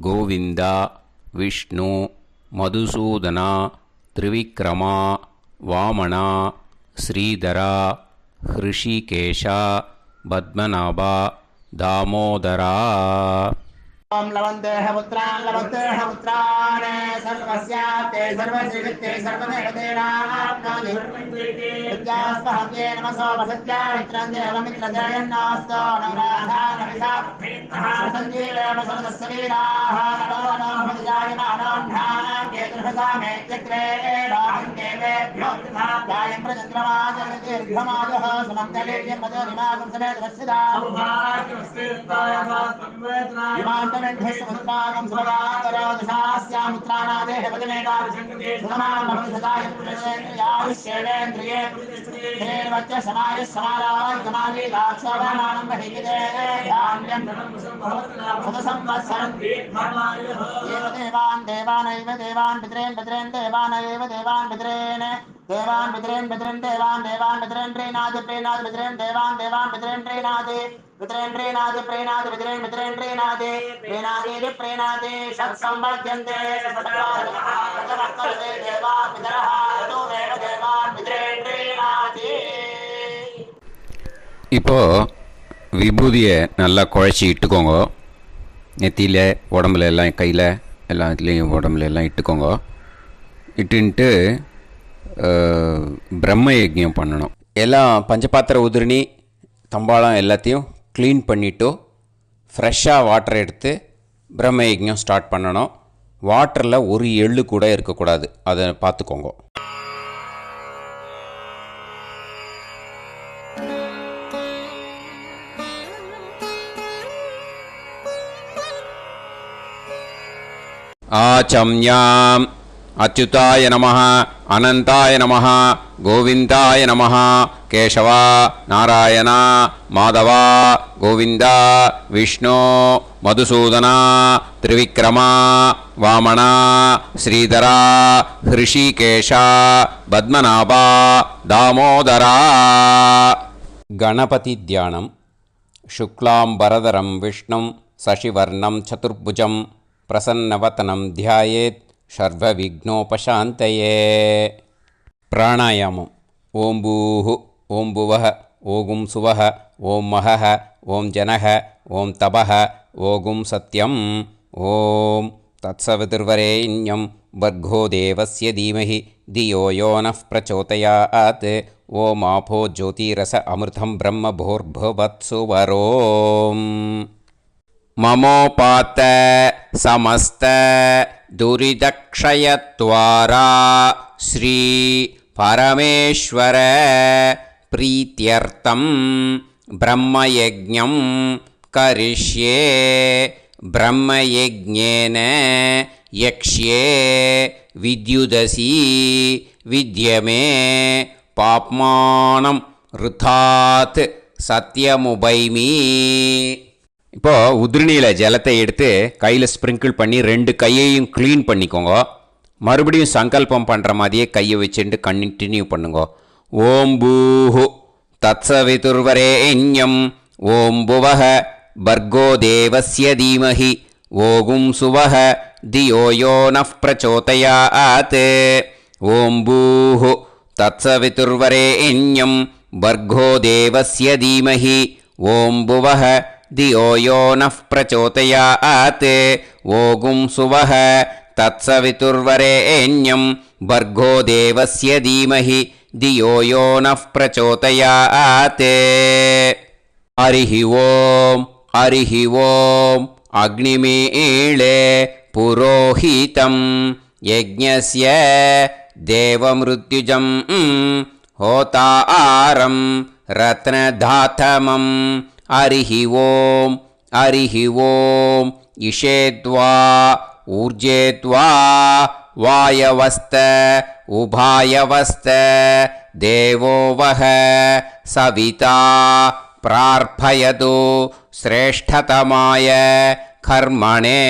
கோவிந்தா, விஷ்ணு, மதுசூதனா, திரிவிக்ரமா, வாமனா, ஸ்ரீதரா, ஹிருஷிகேஷா, பத்மநாபா, தாமோதரா. ओम लवन्तेह पुत्रान् लवन्तेह पुत्रान् सर्वस्याप्ते सर्वश्रीवित्ते सर्वदेवतेनाप्नोति विद्यास्पहत्ये नमसो वसत्या मित्रं देवमित्रजयन्नास्तो नवराधानविधा सञ्जीवेम सर्वस्वीराः नमो नमोऽजायमानोऽह्नानां केतुर्हसामेत्यग्रे बाहुं देवेभ्यो गायं प्रचन्द्रमाजर्दीर्घमाजः सुमङ्गलेर्यमदोरिमागं समेतरस्यदाम् विमान्तमेध्यस्वसुतागं सुभगान्तरो दशास्यामित्राणादेह वदनेकाभिषङ्कृते सुमानमभिसदाय पुरुषेन्द्रियायुष्येवेन्द्रिये हेर्वच्च समायः समारागमाली लाक्षोभामानं बहिगिदे धान्यं शतसंवत्सरं एव देवान् देवानैव देवान् पितॄन् पितॄन् देवानैव देवान् पितॄन् देवान् पितॄन् पितॄन् देवान् देवान् पितॄन् प्रीणाति प्रीणाति पितॄन् देवान् देवान् पितॄन् प्रीणाति पितॄन् प्रीणाति प्रीणाति पितॄन् पितॄन् प्रीणाति प्रीणाति प्रीणाति षट्संवर्ध्यन्ते षट्वर्तते देवा पितरः ततोमेव देवान् पितॄन् प्रीणाति. இப்போது விபூதியை நல்லா குழச்சி இட்டுக்கோங்க. நெத்தியில், உடம்புல எல்லாம், கையில் எல்லாத்துலேயும் உடம்புல எல்லாம் இட்டுக்கோங்க. இட்டுன்ட்டு பிரம்ம யஜ்ஞம் பண்ணணும். எல்லாம் பஞ்சபாத்திர உதிரணி தம்பாளம் எல்லாத்தையும் க்ளீன் பண்ணிவிட்டு ஃப்ரெஷ்ஷாக வாட்டர் எடுத்து பிரம்ம யஜ்ஞம் ஸ்டார்ட் பண்ணணும். வாட்டரில் ஒரு எள்ளு கூட இருக்கக்கூடாது. அதை பார்த்துக்கோங்க. ஆச்சம்யாம் அச்சுதாய நமஹ, அனந்தாய நமஹ, கோவிந்தாய நமஹ, கேசவா, நாராயணா, மாதவா, கோவிந்தா, விஷ்ணு, மதுசூதனா, திரிவிக்ரமா, வாமனா, ஸ்ரீதரா, ஹிருஷிகேஷா, பத்மநாபா, தாமோதரா. கணபதி தியானம். शुक्लांबरधरं विष्णुं शशिवर्णं चतुर्भुजं प्रसन्नवदनं ध्यायेत् सर्वविघ्नोपशान्तये. प्राणायामम्. ओं भूः, ओं भुवः, ओं सुवः, ओं महः, ओं जनः, ओं तपः, ओं सत्यम्. ओं तत्सवितुर्वरेण्यं भर्गो देवस्य धीमहि धियो यो नः प्रचोदयात् ॐ आपो ज्योतिरस अमृतं ब्रह्म भूर्भुवत्सु वरोम् ममोपात समस्त दुरिदक्षयत्वारा श्री परमेश्वर प्रीत्यर्थं ब्रह्मयज्ञं करिष्ये ब्रह्मयज्ञेन यक्ष्ये विद्युदसि विद्यमे पाप्मानं ऋथात् सत्यमुपैमि இப்போ உதிரணியில் ஜலத்தை எடுத்து கையில் ஸ்ப்ரிங்கிள் பண்ணி 2 கையையும் க்ளீன் பண்ணிக்கோங்க. மறுபடியும் சங்கல்பம் பண்ணுற மாதிரியே கையை வச்சுட்டு கண்டினியூ பண்ணுங்க. ஓம் பூஹு தத்சவிதுர்வரேண்யம் ஓம் புவஹ பர்கோ தேவஸ்ய தீமஹி ஓகும் சுவஹ தியோ யோ நஃப் பிரச்சோதயாத். ஓம் பூஹு தத்சவிதுர்வரேண்யம் பர்கோ தேவஸ்ய தீமஹி ஓம் புவஹ धियो यो नः प्रचोदयात्. ओगुं सुवः तत्सवितुर्वरेण्यं भर्गो देवस्य धीमहि धियो यो नः प्रचोदयात्. हरिः ओम् हरिः ओम् अग्निमीळे पुरोहितं यज्ञस्य देवमृत्युजं होतारं रत्नधातमं हरिः ओम् हरिः ओम् इषेद्वा ऊर्जेद्वा वायवस्त उभायवस्त देवो वः सविता प्रार्थयतु श्रेष्ठतमाय कर्मणे.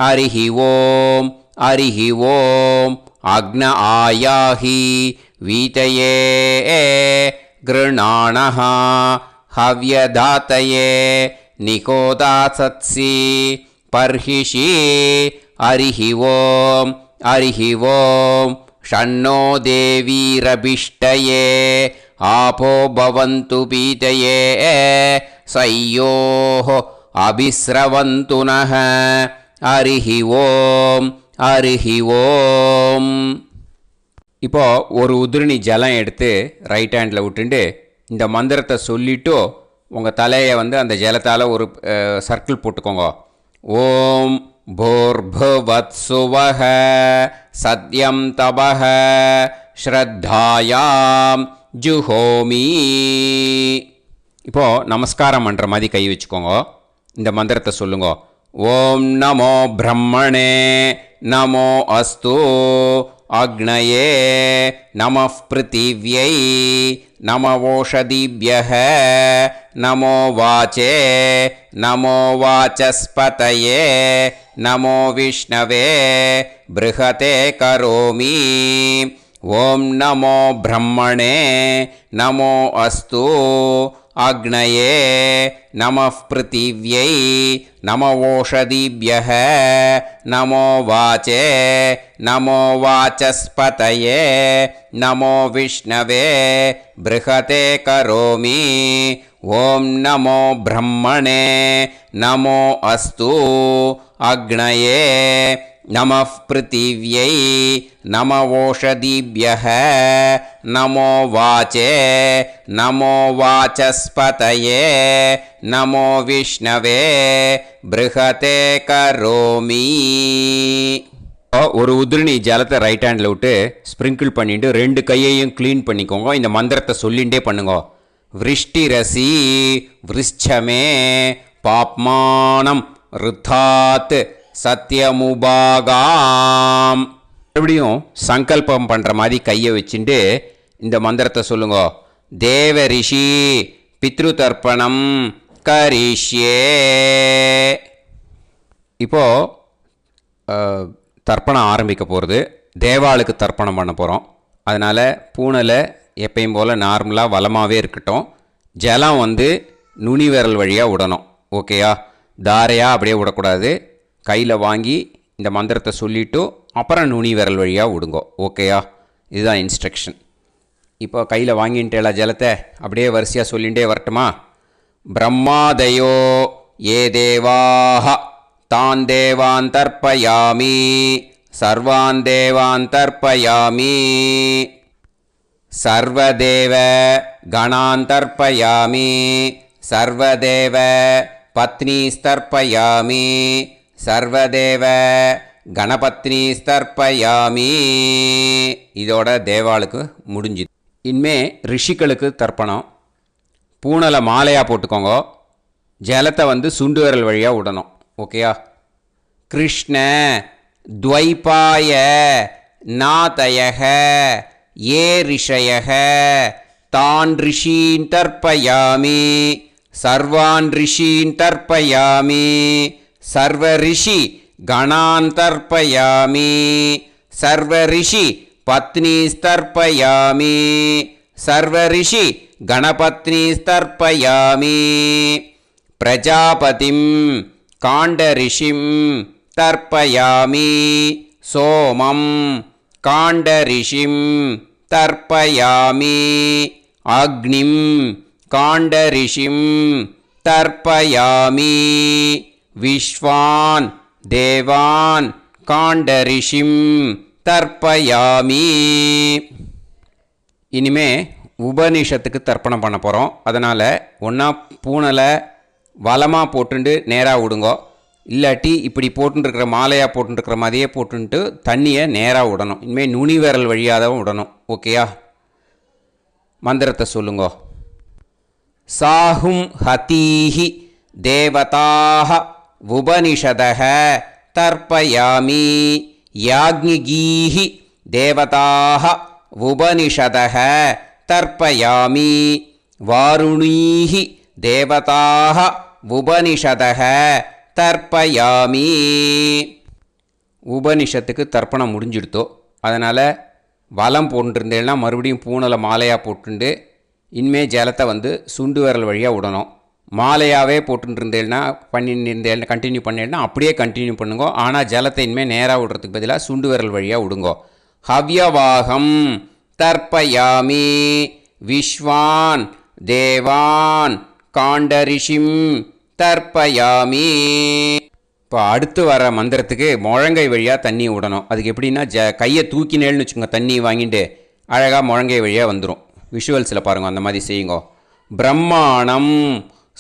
हरिः ओम् हरिः ओम् अग्न आयाहि वीतये गृणाणः हव्यदातये निकोदासत्सि पर्हिषि. हरिः ओम् हरिः ओम् षण्णो देवीरभिष्टये आपो भवन्तु पीतये सयोः अभिस्रवन्तु नः. हरिः ओम् हरिः ओम्. இப்போ ஒரு உதிரணி ஜலம் எடுத்து ரைட் ஹேண்டில் விட்டுண்டு இந்த மந்திரத்தை சொல்லிவிட்டு உங்கள் தலையை அந்த ஜலத்தால் ஒரு சர்க்கிள் போட்டுக்கோங்க. ஓம் भूर्भुवत्सुवः सत्यं तपः ஸ்ரத்தாயாம் ஜுஹோமி. இப்போது நமஸ்காரம் பண்ணுற மாதிரி கை வச்சுக்கோங்க. இந்த மந்திரத்தை சொல்லுங்க. ஓம் நமோ பிரம்மணே நமோ அஸ்து அக்னயே நமः பிருத்திவ்யை நமவோஷதிभ्यः நமோ வாச்சே நமோ வாசஸ்பதயே நமோ விஷ்ணவே ப்ருஹதே கரோமி. ஓம் நமோ பிரம்மணே நமோ அஸ்து அக்னயே நமः பிருத்திவ்யை நமவோஷதிभ्यः நமோ வாச்சே நமோ வாசஸ்பதயே நமோ விஷ்ணவே ப்ருஹதே கரோமி. ஓம் நமோ பிரம்மணே நமோ அஸ்து அக்னயே நமः பிருத்திவ்யை நமவோஷதிभ्यः நமோ வாச்சே நமோ வாசஸ்பதயே நமோ விஷ்ணவே ப்ருஹதே கரோமி. ஒரு உதிரணி ஜலத்தை ரைட் ஹேண்டில் விட்டு ஸ்ப்ரிங்கிள் பண்ணிட்டு 2 கையையும் க்ளீன் பண்ணிக்கோங்க. இந்த மந்திரத்தை சொல்லிகிட்டே பண்ணுங்க. விருஷ்டிரசி விருஷ்சமே பாப்மானம் ருத்தாத் சத்யமுபாகாம். மறுபடியும் சங்கல்பம் பண்ணுற மாதிரி கையை வச்சுட்டு இந்த மந்திரத்தை சொல்லுங்க. தேவ ரிஷி பித்ரு தர்ப்பணம் கரிஷ்யே. இப்போது தர்ப்பணம் ஆரம்பிக்க போகிறது. தேவாளுக்கு தர்ப்பணம் பண்ண போகிறோம். அதனால் பூனலை எப்பயும் போல் நார்மலாக வளமாகவே இருக்கட்டும். ஜலம் நுனி விரல் வழியாக விடணும். ஓகேயா? தாரையாக அப்படியே விடக்கூடாது. கையில் வாங்கி இந்த மந்திரத்தை சொல்லிவிட்டு அப்புறம் நுனி விரல் வழியாக விடுங்கோ. ஓகேயா? இதுதான் இன்ஸ்ட்ரக்ஷன். இப்போ கையில் வாங்கிட்டேல ஜலத்தை அப்படியே வரிசையாக சொல்லிகிட்டே வரட்டுமா? பிரம்மாதயோ ஏ தேவாஹ தான் தேவான் தர்ப்பயாமி சர்வான் தேவான் தர்ப்பயாமி சர்வதேவ கணான் தர்ப்பயாமி சர்வதேவ பத்னீஸ்தர்ப்பயாமி சர்வதேவ கணபத்னீஸ்தர்ப்பயாமி. இதோட தேவாளுக்கு முடிஞ்சுது. இனிமே ரிஷிகளுக்கு தர்ப்பணம். பூனலை மாலையாக போட்டுக்கோங்க. ஜலத்தை வந்து சுண்டு விரல் வழியாக விடணும். ஓகேயா? கிருஷ்ண துவைபாய நாதயக ஏ ரிஷயக தான் ரிஷீன் தர்ப்பயாமி சர்வான் ரிஷீன் தர்ப்பயாமி சர்வ ரிஷி கணான் தர்ப்பயாமி சர்வ ரிஷி பத்னீஸ்தர்ப்பயாமி சர்வ ரிஷி கணபத்னீஸ்தர்ப்பயாமி பிரஜாபதிம் காண்டரிஷிம் தர்ப்பயாமி சோமம் காண்டரிஷிம் தர்ப்பயாமி அக்னிம் காண்டரிஷிம் தர்ப்பயாமி விஸ்வான் தேவான் காண்டரிஷிம் தர்ப்பயாமி. இனிமே உபனிஷத்துக்கு தர்ப்பணம் பண்ண போகிறோம். அதனால் ஒன்றா பூனலை வலமாக போட்டுண்டு நேராக விடுங்கோ. இல்லாட்டி இப்படி போட்டுருக்கிற மாலையாக போட்டுருக்கிற மாதிரியே போட்டுன்ட்டு தண்ணியை நேராக விடணும். இனிமேல் நுனி விரல் வழியாக தான் விடணும். ஓகேயா? மந்திரத்தை சொல்லுங்கோ. சாஹும் ஹதீஹி தேவதாக உபனிஷதக தர்ப்பயாமி யாக்ஞிகீஹி தேவதாக உபனிஷதக தர்ப்பயாமி வாருணீஹி தேவதாக உபனிஷதக தர்ப்பயாமி. உபனிஷத்துக்கு தர்ப்பணம் முடிஞ்சிடுத்தோ. அதனால் வலம் போட்டுருந்தேன்னா மறுபடியும் பூனலை மாலையாக போட்டுண்டு இனிமே ஜலத்தை வந்து சுண்டு விரல் வழியாக விடணும். மாலையாகவே போட்டுருந்தேன்னா பண்ணியிருந்தேன் கண்டினியூ பண்ணேன்னா அப்படியே கண்டினியூ பண்ணுங்க. ஆனால் ஜலத்தை இனிமேல் நேராக விடுறதுக்கு பதிலாக சுண்டு விரல் வழியாக விடுங்கோ. ஹவ்யவாகம் தர்ப்பயாமி விஸ்வான் தேவான் காண்டரிஷிம் தர்ப்பயாமி. இப்போ அடுத்து வர மந்திரத்துக்கு முழங்கை வழியாக தண்ணி விடணும். அதுக்கு எப்படின்னா கையை தூக்கினேன்னு வச்சுக்கோங்க, தண்ணி வாங்கிட்டு அழகாக முழங்கை வழியாக வந்துடும். விஷுவல்ஸில் பாருங்கள், அந்த மாதிரி செய்யுங்க. பிரம்மாணம்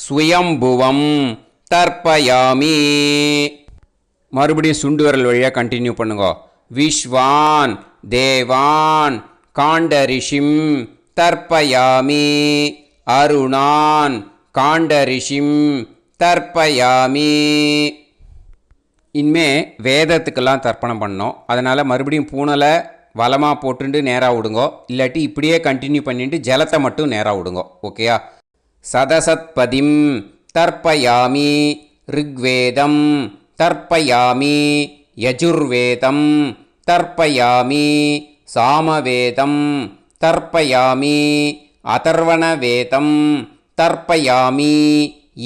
சுயம்புவம் தர்ப்பயாமி. மறுபடியும் சுண்டு விரல் வழியாக கண்டினியூ பண்ணுங்க. விஸ்வான் தேவான் காண்டரிஷிம் தர்ப்பயாமி அருணான் காண்டரிஷிம் தர்ப்பயாமி. இனிமே வேதத்துக்கெல்லாம் தர்ப்பணம் பண்ணோம். அதனால் மறுபடியும் பூனலை வலமாக போட்டுட்டு நேராக விடுங்கோ. இல்லாட்டி இப்படியே கண்டினியூ பண்ணிட்டு ஜலத்தை மட்டும் நேராக விடுங்கோ. ஓகேயா? சதசத்பதிம் தர்ப்பயாமி ரிக்வேதம் தர்ப்பயாமி யஜுர்வேதம் தர்ப்பயாமி சாமவேதம் தர்ப்பயாமி அதர்வணவேதம் தர்ப்பயாமி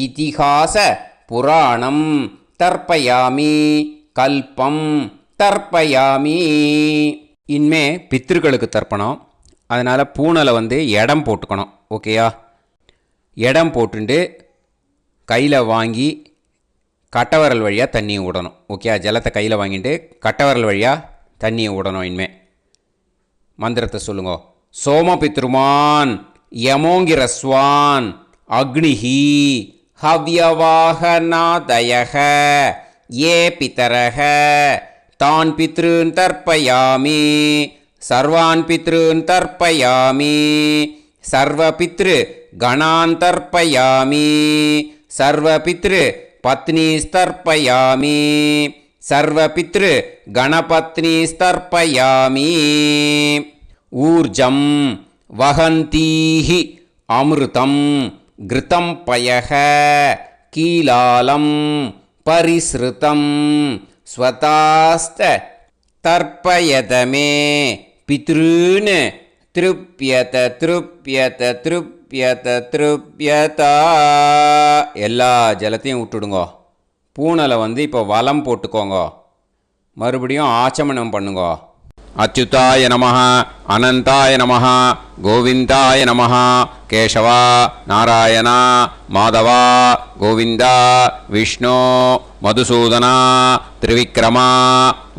இதிஹாச புராணம் தர்ப்பயாமி கல்பம் தர்ப்பயாமி. இனிமே பித்ருக்களுக்கு தர்ப்பணம். அதனால் பூனலை வந்து இடம் போட்டுக்கணும். ஓகேயா? இடம் போட்டுண்டு கையில் வாங்கி கட்டவரல் வழியாக தண்ணியை விடணும். ஓகே? ஜலத்தை கையில் வாங்கிட்டு கட்டவரல் வழியாக தண்ணியை விடணும். இனிமே மந்திரத்தை சொல்லுங்க. சோமபித்ருமான் யமோங்கிரஸ்வான் அக்னிஹி ஹவ்யவாகநாதயக ஏ பிதரக தான் பித்ருன் தர்ப்பயாமி சர்வான் பித்ருன் தர்ப்பயாமி சர்வ பித்ரு கணான் தர்ப்பயாமி சர்வ பித்ரு பத்னீஸ்தர்ப்பயாமி சர்வ பித்ரு கணபத்னீஸ்தர்ப்பயாமி. ஊர்ஜம் வஹந்தீஹி அமிர்தம் கிருதம் பயக கீலாலம் பரிஸ்ருதம் ஸ்வதாஸ்த தர்ப்பயதமே பித்ருன் திருப்யத திருப்யத திருப்யத திருப்யதா. எல்லா ஜலத்தையும் விட்டுடுங்கோ. பூனலை வந்து இப்போ வலம் போட்டுக்கோங்க. மறுபடியும் ஆச்சமனம் பண்ணுங்க. அச்சுதாய நமः அனந்தாய நமः கோவிந்தாய நமः கேசவா நாராயணா மாதவா கோவிந்தா விஷ்ணு மதுசூதனா திரிவிக்ரமா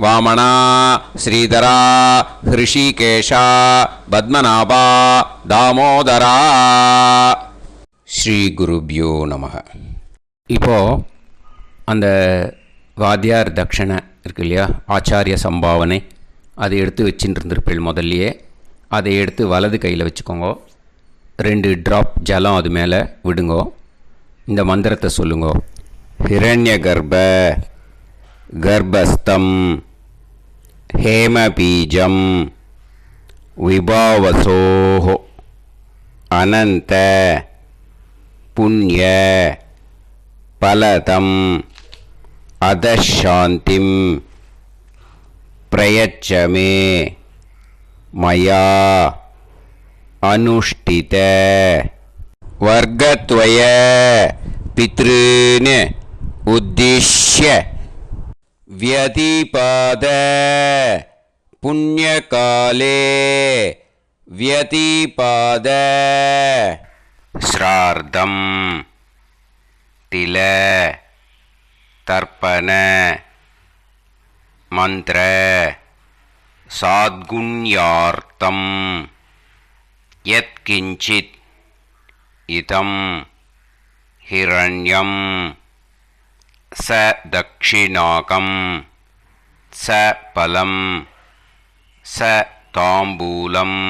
வாமனா ஸ்ரீதரா ஹிருஷிகேஷா பத்மநாபா தாமோதரா. ஸ்ரீ குருப்யோ நமः. இப்போது அந்த வாத்தியார் தட்சணை இருக்கு இல்லையா, ஆச்சாரிய சம்பாவனை, அதை எடுத்து வச்சுட்டு இருந்திருப்பேள் முதல்லையே. அதை எடுத்து வலது கையில் வச்சுக்கோங்க. 2 ட்ராப் ஜலம் அது மேலே விடுங்கோ. இந்த மந்திரத்தை சொல்லுங்கோ. ஹிரண்ய கர்ப்ப கர்ப்பஸ்தம் ஹேமபீஜம் விபாவசோஹோ அனந்த புண்ணிய பலதம் அதசாந்திம் பிரயச்சமே மயா அனுஷ்டித வர்க்கத்வய பித்ருன் உத்திஷ்ய வியதிபாத புண்ணியகாலே வியதிபாத ஸ்ரார்த்தம் தில தர்ப்பண மந்திர சாத்குண்யார்த்தம் யத்கிஞ்சித் இதம் ஹிரண்யம் ச தக்ஷிணாகம் ச பலம் ச தாம்பூலம்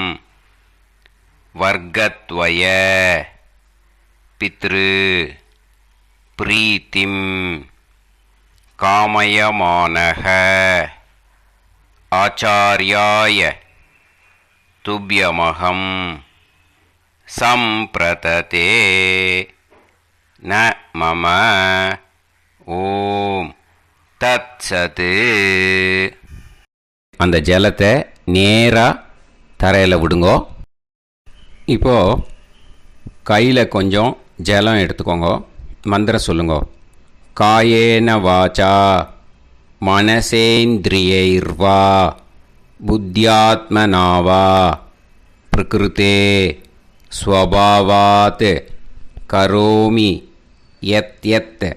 வர்க்கத்வய பித்ரு பிரீத்திம் காமயமானஹ ஆச்சார்யாய துப்யமஹம் சம்பிரததே ந மம. ஓம் தத்சத். அந்த ஜலத்தை நேராக தரையில் விடுங்கோ. இப்போது கையில் கொஞ்சம் ஜலம் எடுத்துக்கோங்க. மந்திரம் சொல்லுங்கோ. காயேன வாச்சா மனசேந்திரியைர்வா புத்தியாத்மனாவா பிரகிருதே ஸ்வபாவாத் கரோமி யத் யத்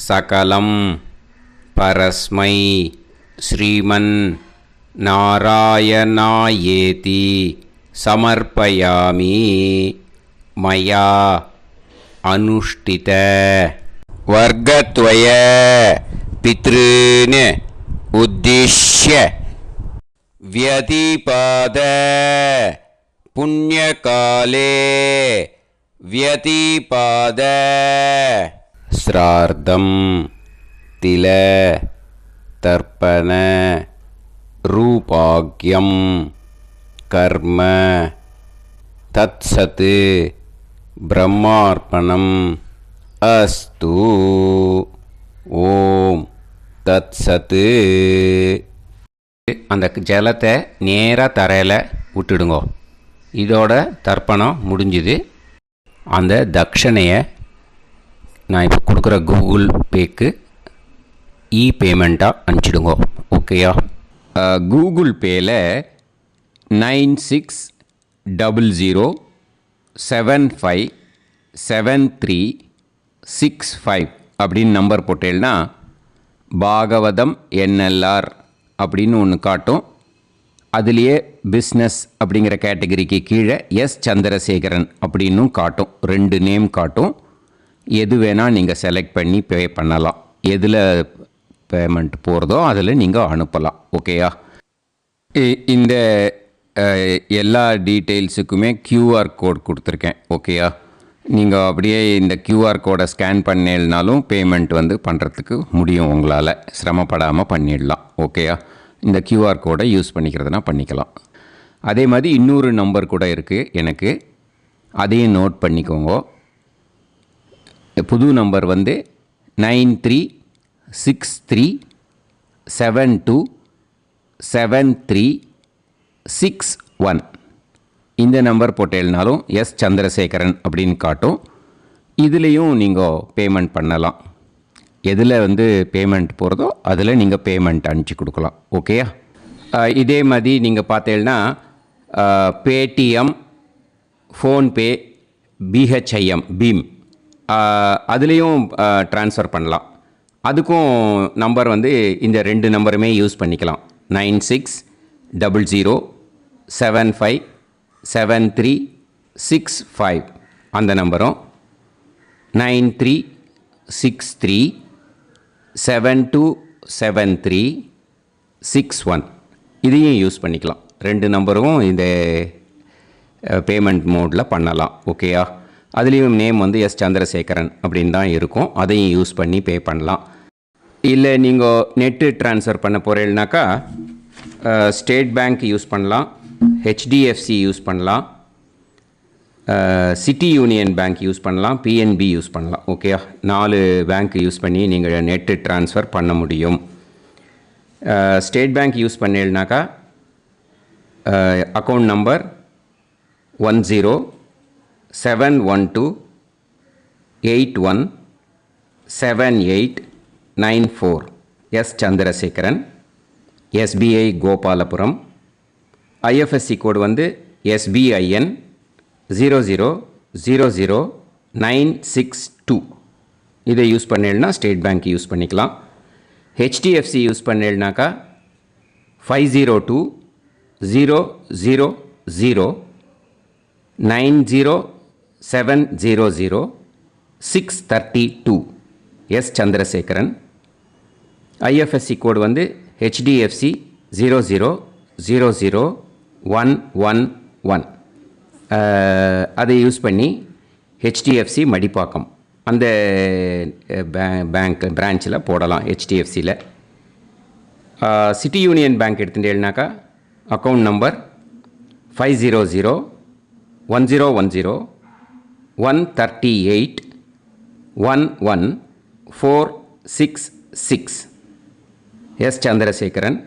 சகலம் பரஸ்மை ஸ்ரீமன் நாராயணாயேதி சமர்ப்பயாமி மயா அனுஷ்டித வர்க்கத்வய பித்ருன் உத்திஷ்ய வியதிபாத புண்ணியகாலே வியதிபாத ஸ்ரார்த்தம் தில தர்ப்பண ரூபாக்யம் கர்ம தத்சத் பிரம்மார்ப்பணம் அஸ்து. ஓம் தத்சத். அந்த ஜலத்தை நேராக தரையில் விட்டுடுங்கோ. இதோட தர்ப்பணம் முடிஞ்சுது. அந்த தட்சணையை நான் இப்போ கொடுக்குற கூகுள் பேக்கு பேமெண்ட்டாக அனுப்பிச்சிடுங்கோ. ஓகேயா? கூகுள் பேயில் 9600757365 அப்படின்னு நம்பர் போட்டேன்னா பாகவதம் NLR அப்படின்னு ஒன்று காட்டும். அதுலேயே பிஸ்னஸ் அப்படிங்கிற கேட்டகரிக்கு கீழே எஸ் சந்திரசேகரன் அப்படின்னும் காட்டும். 2 நேம் காட்டும். எது வேணால் நீங்கள் செலக்ட் பண்ணி பே பண்ணலாம். எதில் பேமெண்ட் போகிறதோ அதில் நீங்கள் அனுப்பலாம். ஓகேயா? இந்த எல்லா டீட்டெயில்ஸுக்குமே QR கோட் கொடுத்துருக்கேன். ஓகேயா? நீங்கள் அப்படியே இந்த QR கோடை ஸ்கேன் பண்ணேன்னாலும் பேமெண்ட் பண்ணுறதுக்கு முடியும். உங்களால் சிரமப்படாமல் பண்ணிடலாம். ஓகேயா? இந்த QR கோடை யூஸ் பண்ணிக்கிறதுனா பண்ணிக்கலாம். அதே மாதிரி இன்னொரு நம்பர் கூட இருக்குது எனக்கு. அதையும் நோட் பண்ணிக்கோங்க. புது நம்பர் 9363727361. இந்த நம்பர் போட்டேல்னாலும் எஸ் சந்திரசேகரன் அப்படின்னு காட்டும். இதுலேயும் நீங்கள் பேமெண்ட் பண்ணலாம். எதில் பேமெண்ட் போகிறதோ அதில் நீங்கள் பேமெண்ட் அனுப்பிச்சி கொடுக்கலாம். ஓகேயா? இதே மாதிரி நீங்கள் பார்த்தீங்கன்னா பேடிஎம், ஃபோன்பே, பிஹெச்ஐஎம், பீம் அதுலேயும் ட்ரான்ஸ்ஃபர் பண்ணலாம். அதுக்கும் நம்பர் வந்து இந்த 2 நம்பருமே யூஸ் பண்ணிக்கலாம். 9600757365 அந்த நம்பரும், 9363727361 இதையும் யூஸ் பண்ணிக்கலாம். 2 நம்பரும் இந்த பேமெண்ட் மோடில் பண்ணலாம். ஓகேயா? அதுலேயும் நேம் வந்து எஸ் சந்திரசேகரன் அப்படின்னு தான் இருக்கும். அதையும் யூஸ் பண்ணி பே பண்ணலாம். இல்லை நீங்கள் நெட்டு ட்ரான்ஸ்ஃபர் பண்ண போகிறீங்கனாக்கா ஸ்டேட் பேங்க் யூஸ் பண்ணலாம், ஹெச்டிஎஃப்சி யூஸ் பண்ணலாம், சிட்டி யூனியன் பேங்க் யூஸ் பண்ணலாம், பிஎன்பி யூஸ் பண்ணலாம். ஓகேயா? 4 பேங்க் யூஸ் பண்ணி நீங்கள் நெட்டு ட்ரான்ஸ்ஃபர் பண்ண முடியும். ஸ்டேட் பேங்க் யூஸ் பண்ணீங்கனாக்கா account number 1071281789 S Chandrasekaran, SBI Gopalapuram. IFSC code வந்து SBIN 0000962. இதை யூஸ் பண்ணீங்கன்னா ஸ்டேட் பேங்க் யூஸ் பண்ணிக்கலாம். ஹெச்டிஎஃப்சி யூஸ் பண்ணீங்கனாக்கா 5020090700 எஸ் சந்திரசேகரன். ஐஎஃப்எஸ்சி கோடு வந்து HDFC 0000111. அதை யூஸ் பண்ணி HDFC மடிப்பாக்கம் அந்த பேங்க் பிரான்ச்சில் போடலாம். HDFCயில் சிட்டி யூனியன் பேங்க் எடுத்துட்டேன்னாக்கா account number 5001010381146 S Chandrasekaran.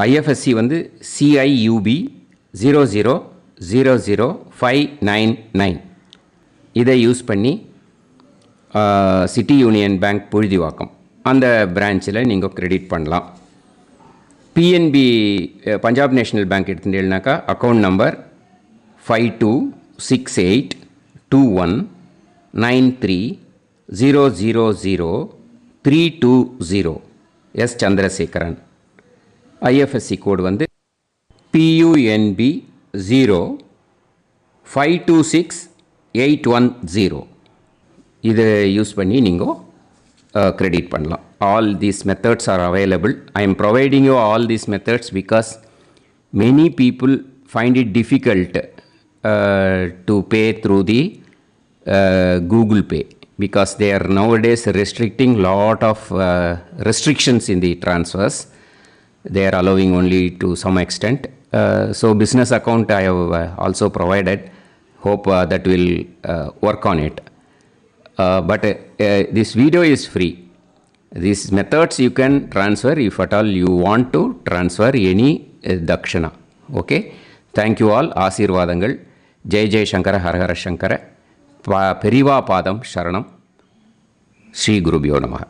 IFSC வந்து CIUB 0000599. இதை யூஸ் பண்ணி சிட்டி யூனியன் பேங்க் புழுதிவாக்கம் அந்த பிரான்ச்சில் நீங்கள் கிரெடிட் பண்ணலாம். பிஎன்பி பஞ்சாப் நேஷ்னல் பேங்க் எடுத்துட்டேன்னாக்கா account number 52682193000320 S Chandrasekaran. IFSC code வந்து PUNB 0526810. இதை யூஸ் பண்ணி நீங்கள் கிரெடிட் பண்ணலாம். All these methods are available. I am providing you all these methods because many people find it difficult to pay through the Google Pay because they are nowadays restricting lot of restrictions in the transfers. They are allowing only to some extent. So business account I have also provided. Hope that will work on it. But this video is free. These methods you can transfer if at all you want to transfer any dakshana. Okay. Thank you all. ஆசீர்வாதங்கள். ஜெய் ஜெய் சங்கர ஹர ஹர சங்கர. பெரிவா பாதம் சரணம். ஸ்ரீ குருபியோ நமஹ.